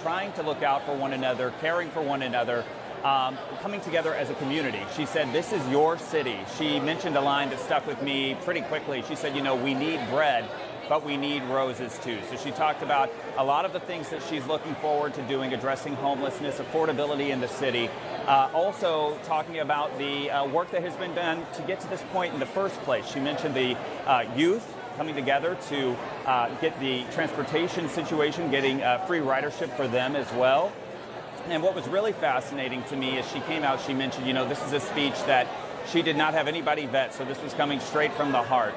trying to look out for one another, caring for one another, coming together as a community. She said, this is your city. She mentioned a line that stuck with me pretty quickly. She said, we need bread, but we need roses too. So she talked about a lot of the things that she's looking forward to doing, addressing homelessness, affordability in the city. Also talking about the work that has been done to get to this point in the first place. She mentioned the youth coming together to get the transportation situation, getting free ridership for them as well. And what was really fascinating to me as she came out, she mentioned, this is a speech that she did not have anybody vet, so this was coming straight from the heart.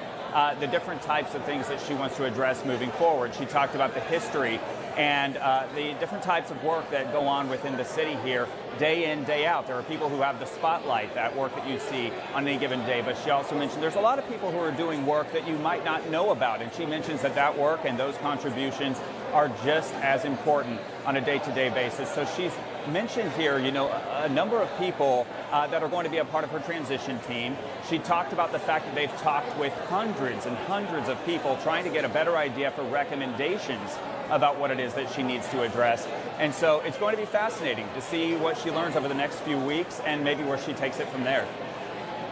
The different types of things that she wants to address moving forward. She talked about the history and the different types of work that go on within the city here, day in, day out. There are people who have the spotlight, that work that you see on any given day. But she also mentioned there's a lot of people who are doing work that you might not know about. And she mentions that work and those contributions are just as important on a day-to-day basis. So she's mentioned here, a number of people that are going to be a part of her transition team. She talked about the fact that they've talked with hundreds and hundreds of people trying to get a better idea for recommendations about what it is that she needs to address. And so it's going to be fascinating to see what she learns over the next few weeks and maybe where she takes it from there.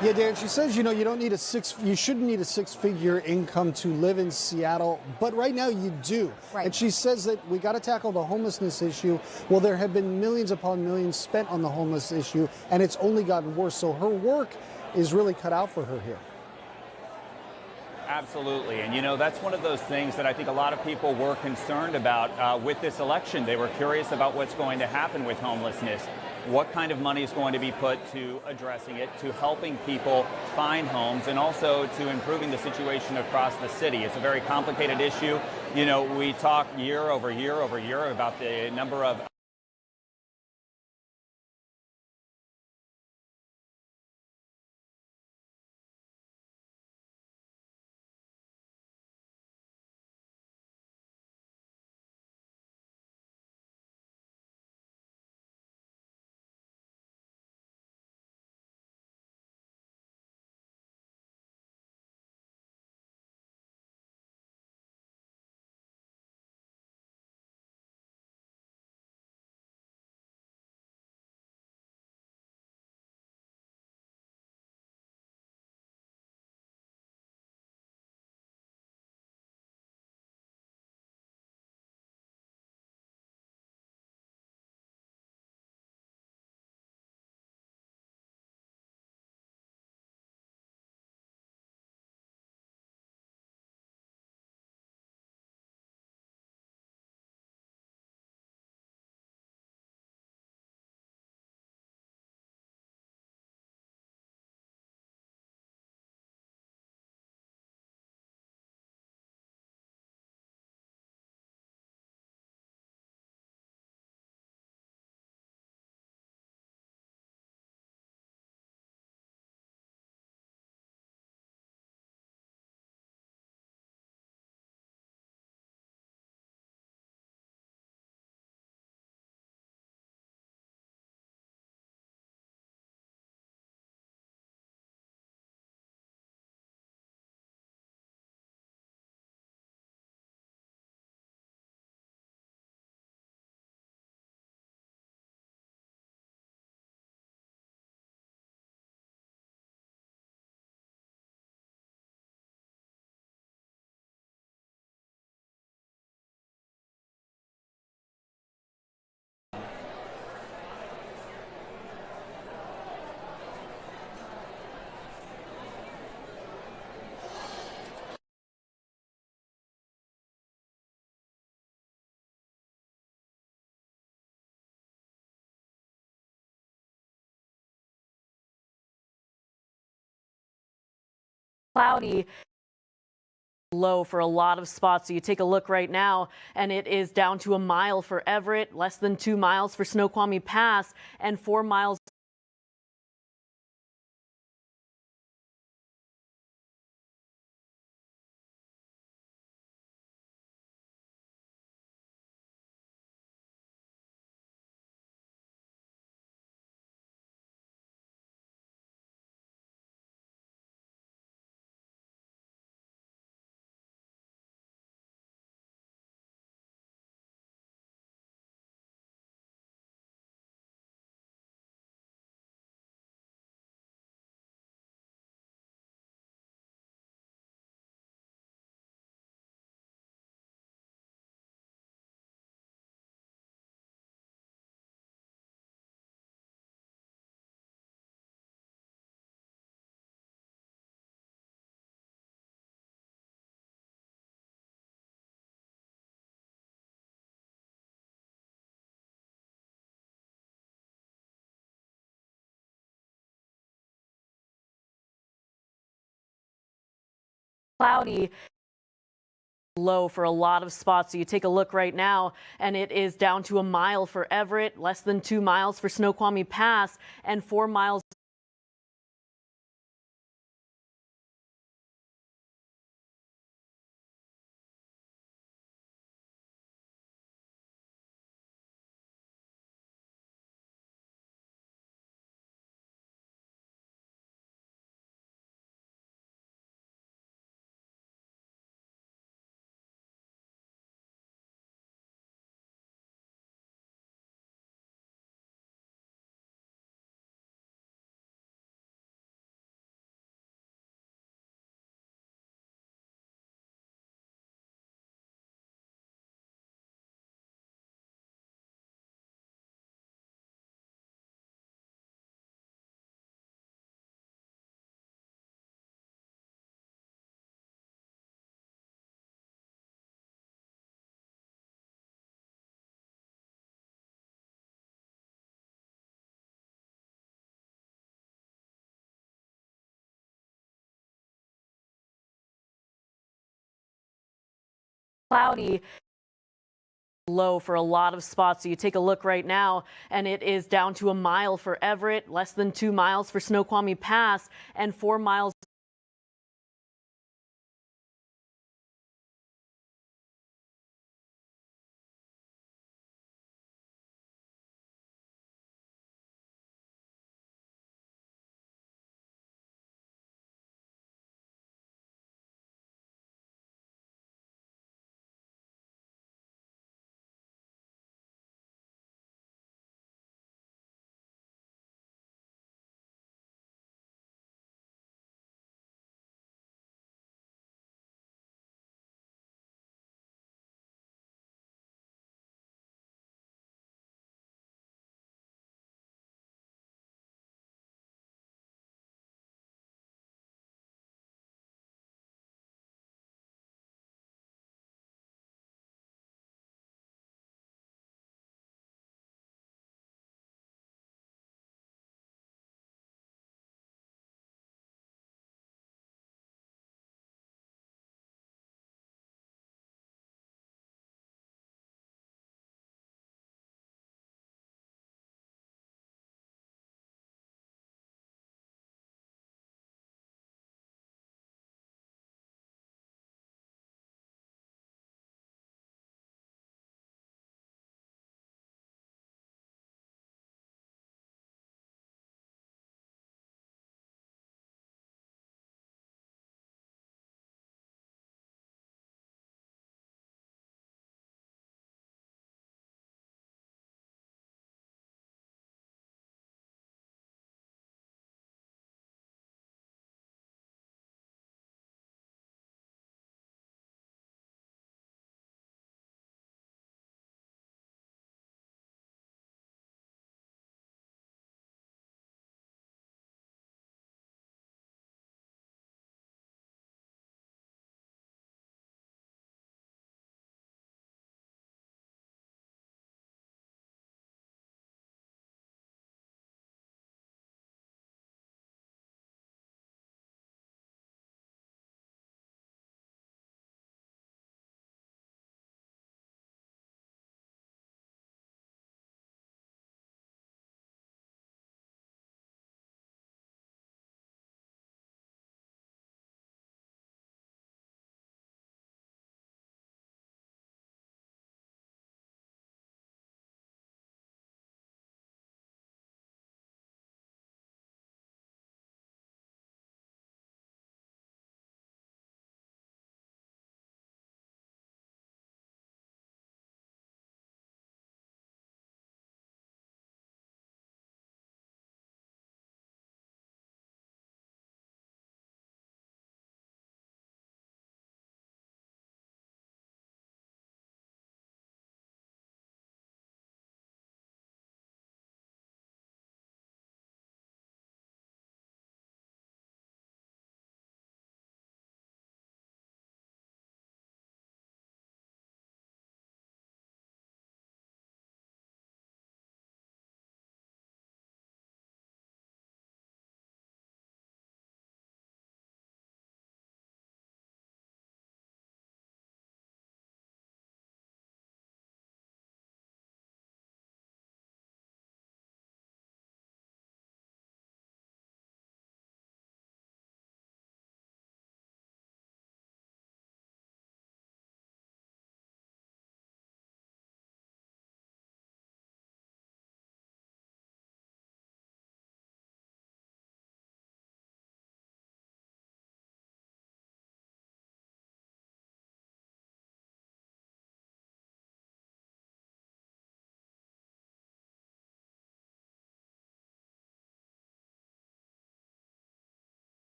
Yeah, Dan, she says, you don't need you shouldn't need a six-figure income to live in Seattle, but right now you do. Right. And she says that we got to tackle the homelessness issue. Well, there have been millions upon millions spent on the homeless issue, and it's only gotten worse. So her work is really cut out for her here. Absolutely. And, that's one of those things that I think a lot of people were concerned about with this election. They were curious about what's going to happen with homelessness. What kind of money is going to be put to addressing it, to helping people find homes, and also to improving the situation across the city. It's a very complicated issue. We talk year over year over year about the number of cloudy. Low for a lot of spots. So you take a look right now and it is down to a mile for Everett, less than 2 miles for Snoqualmie Pass, and 4 miles cloudy. Low for a lot of spots. So you take a look right now and it is down to a mile for Everett, less than 2 miles for Snoqualmie Pass, and 4 miles cloudy. Low for a lot of spots. So you take a look right now, and it is down to a mile for Everett, less than 2 miles for Snoqualmie Pass, and 4 miles